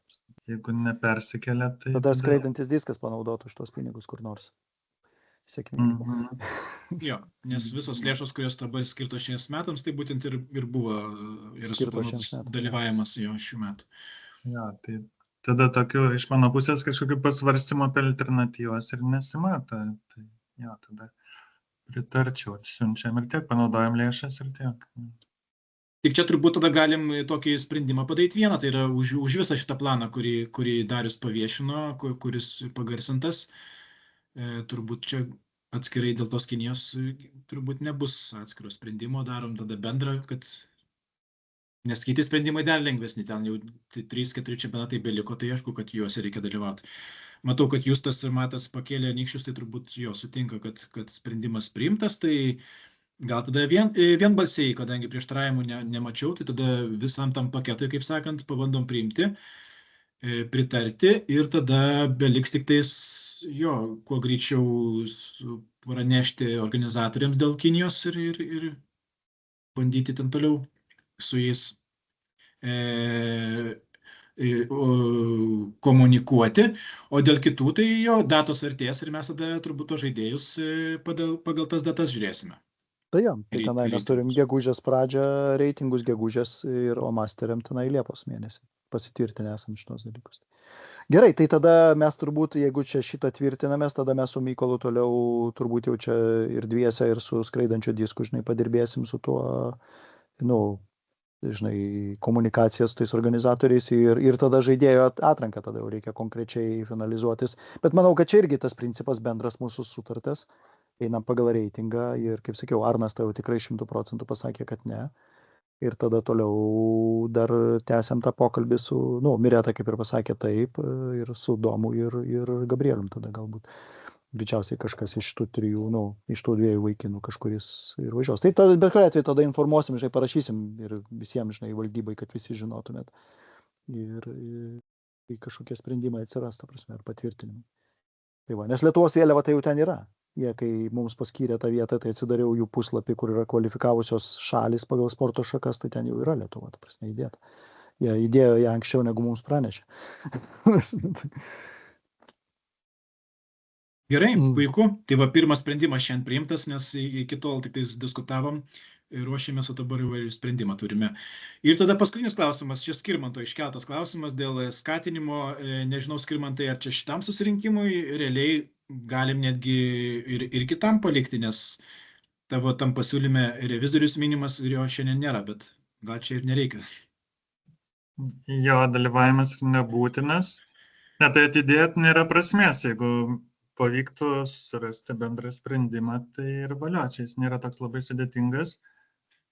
Jeigu nepersikelia, tai... Tada skraidantis diskas panaudotų šitos pinigus kur nors. Sėkmingai. Jo, nes visos lėšos, kurios dabar skirtos šiems metams, tai būtent ir buvo suplanuotas dalyvavimas jo šių metų. Jo, tai tada tokių iš mano pusės kažkokių pasvarstymų apie alternatyvas ir nesimato. Tai jo, tada pritarčiau, siunčiam ir tiek, panaudojam lėšas ir tiek. Tik čia turbūt tada galim tokį sprendimą padaryti vieną, tai yra už visą šitą planą, kurį Darius paviešino, kuris pagarsintas. Turbūt čia atskirai dėl tos Kinijos turbūt nebus atskiro sprendimo, darom tada bendrą, kad nes kiti sprendimai dar lengvesni, ten jau 3-4 čempionatai beliko, tai aišku, kad juose reikia dalyvauti. Matau, kad Justas ir Matas pakėlė nykščius, tai turbūt jo sutinka, kad sprendimas priimtas, tai gal tada vienbalsiai, kadangi prieštaravimų nemačiau, tai tada visam tam paketui, kaip sakant, pabandom priimti, pritarti ir tada beliks tik tais, kuo greičiau pranešti organizatoriams dėl Kinijos ir bandyti ten toliau su jais komunikuoti, o dėl kitų tai datos artės ir mes tada turbūt to žaidėjus pagal tas datas žiūrėsime. Tai jo, tai tenai mes turim reitingus. gegužės pradžią, reitingus gegužės, o masteriam tenai Liepos mėnesį. Pasitvirtinę esam šitos dalykus. Gerai, tai tada mes turbūt, jeigu čia šitą tvirtinamės, tada mes su Mykolu toliau turbūt jau čia ir dviese, ir su skraidančiu disku, žinai, padirbėsim su tuo, nu, žinai, komunikacija su tais organizatoriais ir tada žaidėjo atranka, tada jau reikia konkrečiai finalizuotis. Bet manau, kad čia irgi tas principas bendras mūsų sutartas, einam pagal reitingą ir, kaip sakiau, Arnas tai jau tikrai 100% pasakė, kad ne. Ir tada toliau dar tęsiam tą pokalbį su, nu, Mireta kaip ir pasakė taip, ir su Domu ir Gabrielium tada galbūt. Greičiausiai kažkas iš tų trijų, nu, iš tų dviejų vaikinų kažkuris ir važiuos. Tai bet kuriuo atveju tada informuosim, žinai, parašysim ir visiems, žinai, valdybai, kad visi žinotumėt. Ir kažkokie sprendimai atsiras, ta prasme, ar patvirtinimai. Tai va, nes Lietuvos vėliava tai jau ten yra. Jie, kai mums paskyrė tą vietą, tai atsidariau jų puslapį, kur yra kvalifikavusios šalis pagal sporto šakas, tai ten jau yra Lietuva, ta prasme, įdėta. Jie įdėjo ją anksčiau, negu mums pranešė. Gerai, puiku. Tai va, pirmas sprendimas šiandien priimtas, nes iki tol tik tais diskutavom ir ruošėmės, o dabar jau sprendimą turime. Ir tada paskutinis klausimas, čia Skirmanto iškeltas klausimas dėl skatinimo, nežinau, Skirmantai, ar čia šitam susirinkimui realiai galim netgi ir kitam palikti, nes tavo tam pasiūlyme revizorius minimas ir jo šiandien nėra, bet gal čia ir nereikia. Jo dalyvavimas nebūtinas. Ne, tai atidėti nėra prasmės, jeigu pavyktų surasti bendrą sprendimą, tai ir valio, čia jis nėra toks labai sudėtingas.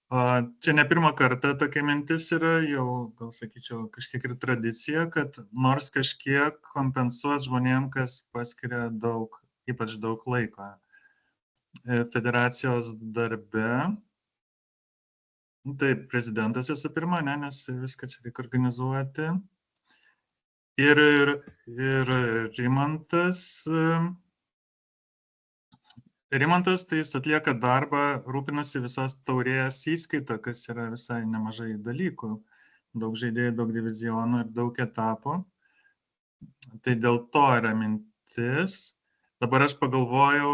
Čia ne pirmą kartą tokia mintis yra, jau, gal sakyčiau, kažkiek ir tradicija, kad nors kažkiek kompensuot žmonėm, kas paskiria daug, ypač daug laiko federacijos darbe. Taip, prezidentas visų pirma, ne, nes viską čia reikia organizuoti. Ir Rimantas tai jis atlieka darbą, rūpinasi visos taurės įskaitą, kas yra visai nemažai dalykų. Daug žaidėjų, daug divizionų ir daug etapų. Tai dėl to yra mintis. Dabar aš pagalvojau,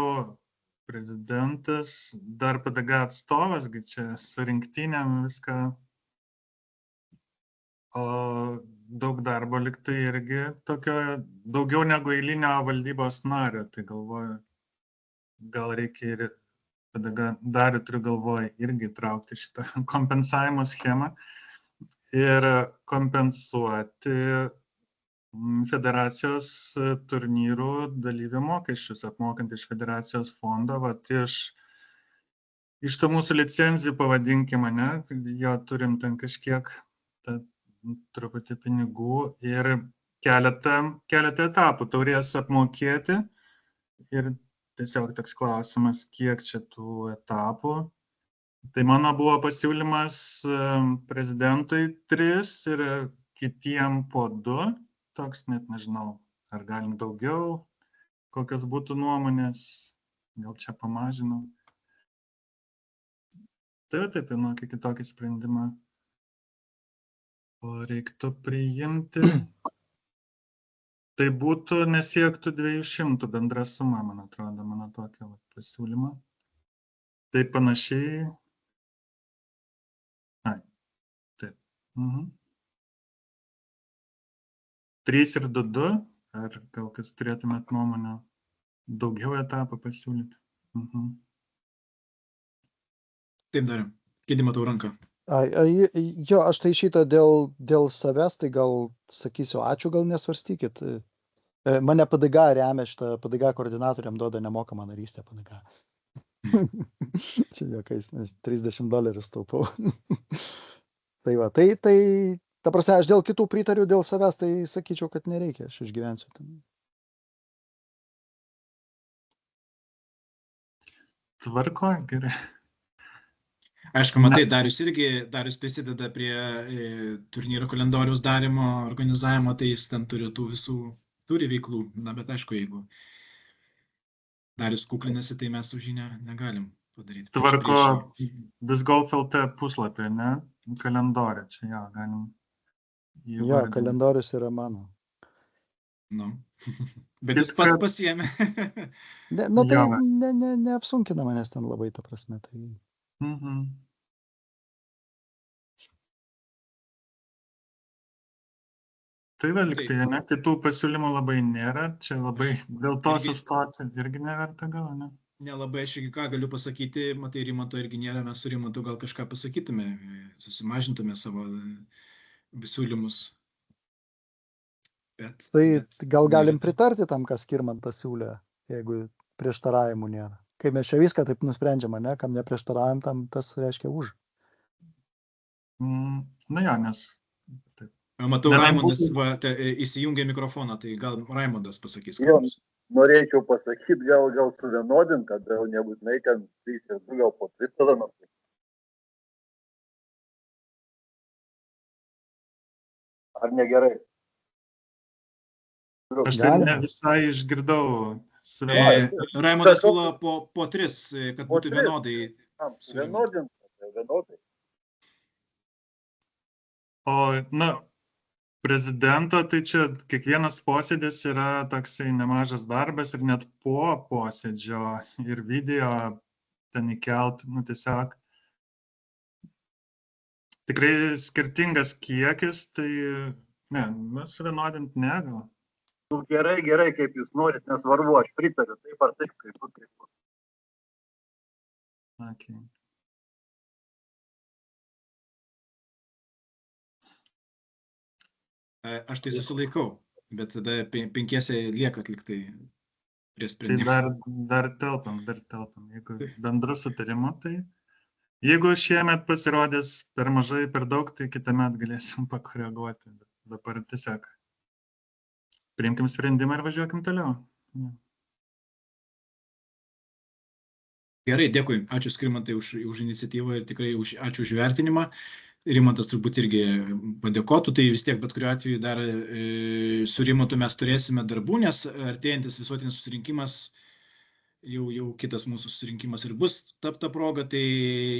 prezidentas, dar PDG atstovas, čia su rinktynėm viską, o daug darbo liktai irgi tokio daugiau negu eilinio valdybos nario, tai galvoju, gal reikia ir dar turiu galvoje irgi traukti šitą kompensavimo schemą ir kompensuoti federacijos turnyrų dalyvių mokesčius, apmokant iš federacijos fondo, vat iš to mūsų licenzijų pavadinkime, ne, jo turim ten kažkiek truputį pinigų ir keletą etapų taurės apmokėti ir tiesiog toks klausimas, kiek čia tų etapų. Tai mano buvo pasiūlymas prezidentui 3 ir kitiem po 2, toks net nežinau, ar galim daugiau, kokios būtų nuomonės, gal čia pamažinau. Tai taip, vienokį kitokį sprendimą reiktų priimti. Tai būtų nesiektų 200 bendra suma, man atrodo, mano tokia pasiūlyma. Tai panašiai. Taip. 3 ir 2, ar gal kas turėtumėt nuomonę daugiau etapų pasiūlyti? Taip darėm. Kėdį matau ranką. Jo, aš tai šitą dėl savęs, tai gal sakysiu, ačiū, gal nesvarstykit. Mane PDG remia, šitą PDG koordinatoriam duoda nemokamą narystę PDG. Čia jokiais, $30 taupau. Tai va, tai, ta prasme, aš dėl kitų pritariu, dėl savęs, tai sakyčiau, kad nereikia, aš išgyvensiu. Tvarko, gerai. Aišku, matai, Darius prisideda prie turnyro kalendoriaus darymo, organizavimo, tai jis ten turi veiklų. Na, bet aišku, jeigu Darius kuklinasi, tai mes už jį negalim padaryti. Tvarko Discgolf LT puslapį, ne? Kalendorį, čia jo, galim. Jo, kalendorius yra mano. Nu, bet jis pats pasiėmė. Nu, tai neapsunkina manęs ten labai, ta prasme, tai... Mhm. Tai va, lyg tai, ne, kitų pasiūlymų labai nėra, čia labai dėl to irgi- sustoti irgi neverta gal, ne? Nelabai aš irgi ką galiu pasakyti, matai, Rimanto irgi nėra, mes su Rimantu gal kažką pasakytume, susimažintume savo siūlymus. Tai gal nėra. galim pritarti tam, kas Skirmantas siūlė, jeigu prieštaravimų nėra. Kai mes čia viską taip nusprendžiam, ne, kam neprieštaravom, tam tas reiškia už. Na jo, nes taip. Matau, Nebent Raimondas būtų- įsijungė mikrofoną, tai gal Raimondas pasakys. ką Jo, nors. norėčiau pasakyti, gal suvienodint, kad gal nebūtinai ten 3 ir 2, gal po 3 tada nors. Ar negerai? Aš tai Galima. ne visai išgirdau. Raimondas siūlo po 3, kad Po būtų 3. vienodai. Suvienodint, vienodai. O, na, prezidento, tai čia kiekvienas posėdis yra toksai nemažas darbas ir net po posėdžio ir video ten įkelt, tiesiog tikrai skirtingas kiekis, tai ne, mes vienodint ne gal. Gerai, kaip jūs norit, nesvarbu, aš pritariu, taip ar taip, kaip bus. Okay. Aš tai susilaikau, bet tada 5 lieka atliktai prie Tai sprendimo. dar telpam. Jeigu bendru sutarimu, tai jeigu šiemet pasirodys per mažai, per daug, tai kitąmet galėsim pakoreguoti. Bet dabar tiesiog priimkim sprendimą ir važiuokim toliau. Gerai, dėkui. Ačiū Skirmantai už iniciatyvą ir tikrai ačiū už vertinimą. Rimantas turbūt irgi padėkotų, tai vis tiek bet kuriuo atveju dar su Rimantu mes turėsime darbų, nes artėjantis visuotinis susirinkimas, jau kitas mūsų susirinkimas ir bus ta proga, tai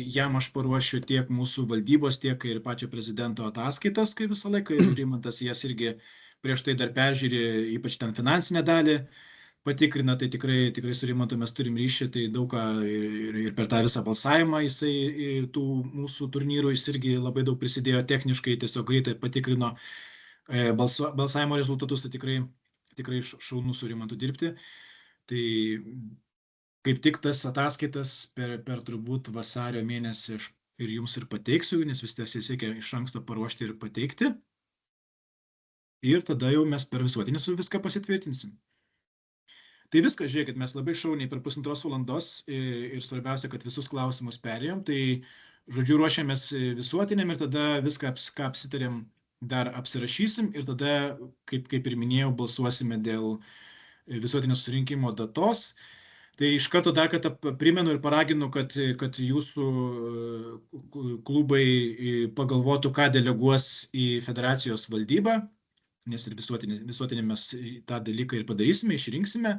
jam aš paruošiu tiek mūsų valdybos, tiek ir pačio prezidento ataskaitas, kaip visą laiką, ir Rimantas jas irgi prieš tai dar peržiūrė, ypač ten finansinę dalį patikrina, tai tikrai su Rimantu mes turim ryšį, tai daug ką ir per tą visą balsavimą jisai tų mūsų turnyrų jis irgi labai daug prisidėjo techniškai, tiesiog greitai patikrino balsavimo rezultatus, tai tikrai šaunu su Rimantu dirbti. Tai kaip tik tas ataskaitas per turbūt vasario mėnesį aš ir jums ir pateiksiu, nes vis tiek reikia iš anksto paruošti ir pateikti. Ir tada jau mes per visuotinį viską pasitvirtinsim. Tai viskas, žiūrėkit, mes labai šauniai per 1,5 valandos ir svarbiausia, kad visus klausimus perėjom. Tai, žodžiu, ruošiamės visuotiniam ir tada viską, ką apsitarėm, dar apsirašysim ir tada, kaip ir minėjau, balsuosime dėl visuotinio susirinkimo datos. Tai iš karto dar kartą primenu ir paraginu, kad jūsų klubai pagalvotų, ką deleguos į federacijos valdybą, nes ir visuotinį mes tą dalyką ir padarysime, išrinksime.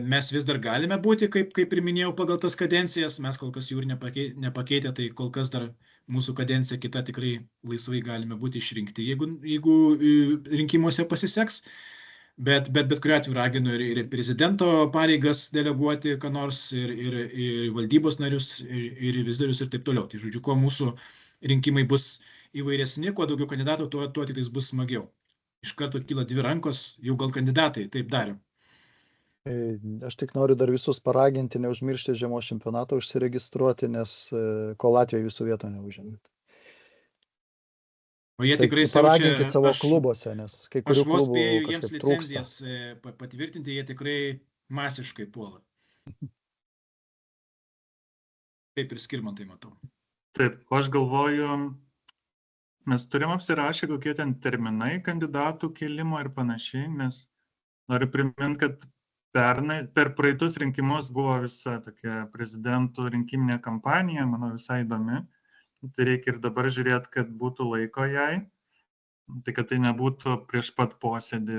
Mes vis dar galime būti, kaip ir minėjau, pagal tas kadencijas, mes kol kas jų ir nepakeitę, tai kol kas dar mūsų kadencija kita tikrai laisvai galime būti išrinkti, jeigu rinkimuose pasiseks. Bet kuriuo atveju raginu ir prezidento pareigas deleguoti, ką nors, ir valdybos narius, ir vizorius ir taip toliau. Tai žodžiu, kuo mūsų rinkimai bus įvairesni, kuo daugiau kandidatų, tuo tik bus smagiau. Iš karto kyla 2 rankos, jau gal kandidatai taip darė. Aš tik noriu dar visus paraginti, neužmiršti žiemos čempionatą užsiregistruoti, nes kol Latvija jūsų vietą neužėmė. O jie tikrai paraginkit savo klubuose, nes kai kurių aš vos klubų spėju jiems kažkaip trūksta. licenzijas patvirtinti, jie tikrai masiškai puola. Taip ir Skirmantai matau. Taip, aš galvoju, mes turim apsirašę, kokie ten terminai kandidatų kelimo ir panašiai, nes noriu priminti, kad per praeitus rinkimus buvo visa tokia prezidentų rinkiminė kampanija, manau, visai įdomi. Tai reikia ir dabar žiūrėti, kad būtų laiko jai. Tai kad tai nebūtų prieš pat posėdį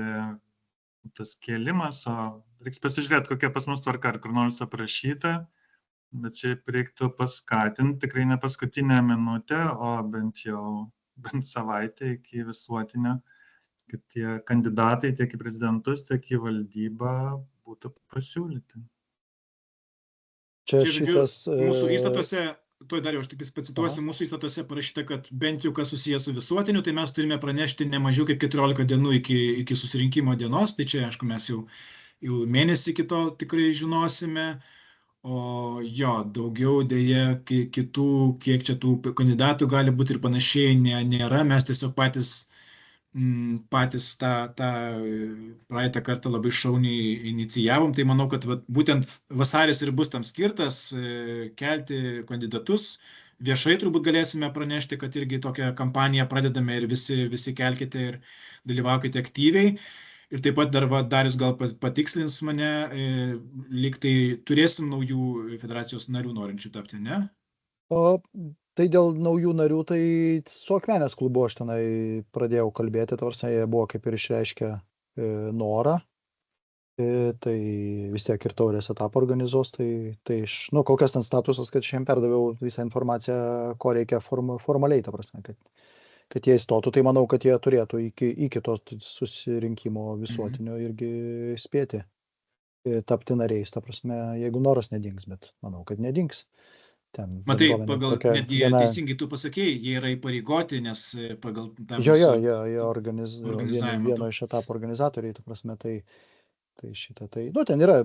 tas kėlimas, o reiks pasižiūrėti, kokia pas mus tvarka, ar kur nors aprašyta. Bet šiaip reiktų paskatinti, tikrai ne paskutinę minutę, o bent savaitę iki visuotinio, kad tie kandidatai tiek į prezidentus, tiek į valdybą būtų pasiūlyti. Čia žodžiu, šitas... mūsų įstatuose tuoj dar jau aš tik pacituosiu, mūsų įstatuose parašyta, kad bent jau kas susijęs su visuotiniu, tai mes turime pranešti ne mažiau kaip 14 dienų iki susirinkimo dienos, tai čia, aišku, mes jau mėnesį kito tikrai žinosime, o jo, daugiau dėja kitų, kiek čia tų kandidatų gali būti ir panašiai nėra, mes tiesiog patys tą praeitą kartą labai šauniai inicijavom, tai manau, kad būtent vasaris ir bus tam skirtas kelti kandidatus. Viešai turbūt galėsime pranešti, kad irgi tokią kampaniją pradedame ir visi kelkite ir dalyvaukite aktyviai. Ir taip pat dar Darius gal patikslins mane, lyg tai turėsim naujų federacijos narių norinčių tapti, ne? O tai dėl naujų narių, tai su Akmenės klubu aš tenai pradėjau kalbėti, tvarsai jie buvo kaip ir išreiškę norą, tai vis tiek ir taurės etapą organizuos, tai kol kas ten statusas, kad šiandien perdaviau visą informaciją, ko reikia formaliai, ta prasme, kad jie įstotų, tai manau, kad jie turėtų iki to susirinkimo visuotinio irgi spėti tapti nariais, ta prasme, jeigu noras nedings, bet manau, kad nedings. Matai, pagal netgi teisingai tu pasakėjai, jie yra įpareigoti, nes pagal tą jie vieno iš etapų organizatoriai, ta prasme, tai ten yra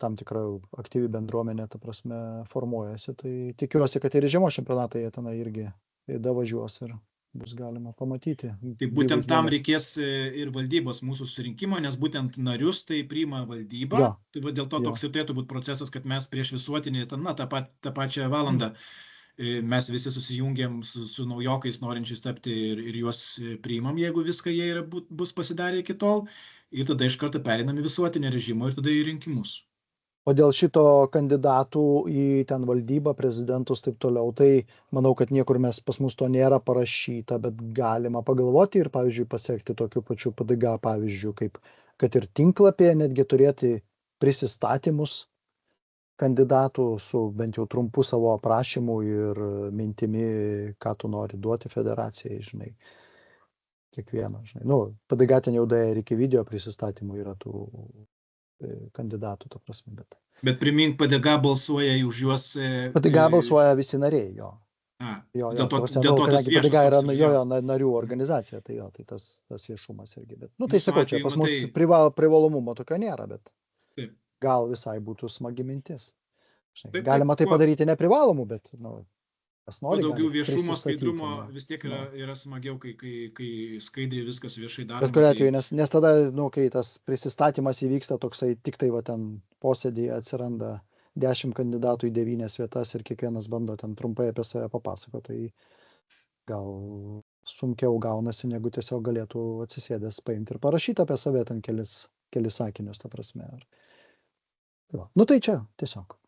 tam tikra aktyvi bendruomenė, ta prasme, formuojasi, tai tikiuosi, kad ir žiemos čempionatai jie tenai irgi davažiuos ir bus galima pamatyti. Tai būtent tam reikės ir valdybos mūsų susirinkimo, nes būtent narius tai priima valdyba. Tai dėl to toks ir turėtų būti procesas, kad mes prieš visuotinį, tą pačią valandą mes visi susijungiam su naujokais norinčiais tapti ir juos priimam, jeigu viską jie bus pasidarę iki tol. Ir tada iš karto pereinam į visuotinį režimą ir tada į rinkimus. O dėl šito kandidatų į ten valdybą, prezidentus, taip toliau, tai manau, kad niekur pas mus to nėra parašyta, bet galima pagalvoti ir, pavyzdžiui, pasiekti tokiu pačiu PDG pavyzdžiu, kaip kad ir tinklapėje netgi turėti prisistatymus kandidatų su bent jau trumpu savo aprašymu ir mintimi, ką tu nori duoti federacijai, žinai, kiekvieną, žinai. PDG ten jau ir iki video prisistatymų yra tų kandidatų, ta prasme, Bet primink, PDG balsuoja už juos... PDG balsuoja visi nariai, jo. Dėl to tas viešas PDG yra narių organizacija, tai tas viešumas irgi. Bet, tai sakau, čia pas mus privalomumo tokio nėra, bet gal visai būtų smagi mintis. Galima tai padaryti neprivalomų, bet, kuo daugiau viešumo, skaidrumo vis tiek yra smagiau, kai skaidriai viskas viešai daroma. Bet kuriuo atveju, nes tada, kai tas prisistatymas įvyksta toksai, tik tai ten posėdėje atsiranda 10 kandidatų į 9 vietas ir kiekvienas bando ten trumpai apie save papasakoti, tai gal sunkiau gaunasi, negu tiesiog galėtų atsisėdęs paimti ir parašyti apie save ten kelis sakinius, ta prasme. Tai čia tiesiog.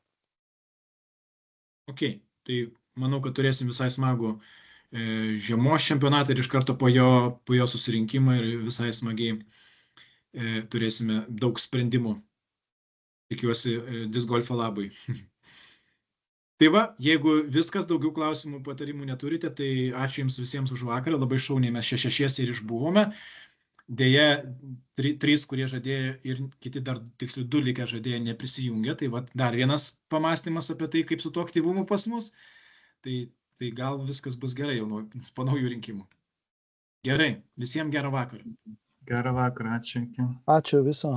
Tai manau, kad turėsim visai smagų žiemos čempionatą ir iš karto po jo susirinkimą ir visai smagiai turėsime daug sprendimų. Tikiuosi disc golfo labui. Tai va, jeigu viskas, daugiau klausimų, patarimų neturite, tai ačiū Jums visiems už vakarą, labai šauniai mes šešiese ir išbuvome. Deja, 3, kurie žadėjo ir kiti dar tiksliau 2 likę žadėjo neprisijungė, tai va, dar vienas pamąstymas apie tai, kaip su tuo aktyvumu pas mus. Tai gal viskas bus gerai jau po naujų rinkimų. Gerai, visiems gerą vakarą. Gerą vakarą, ačiū. Ačiū viso.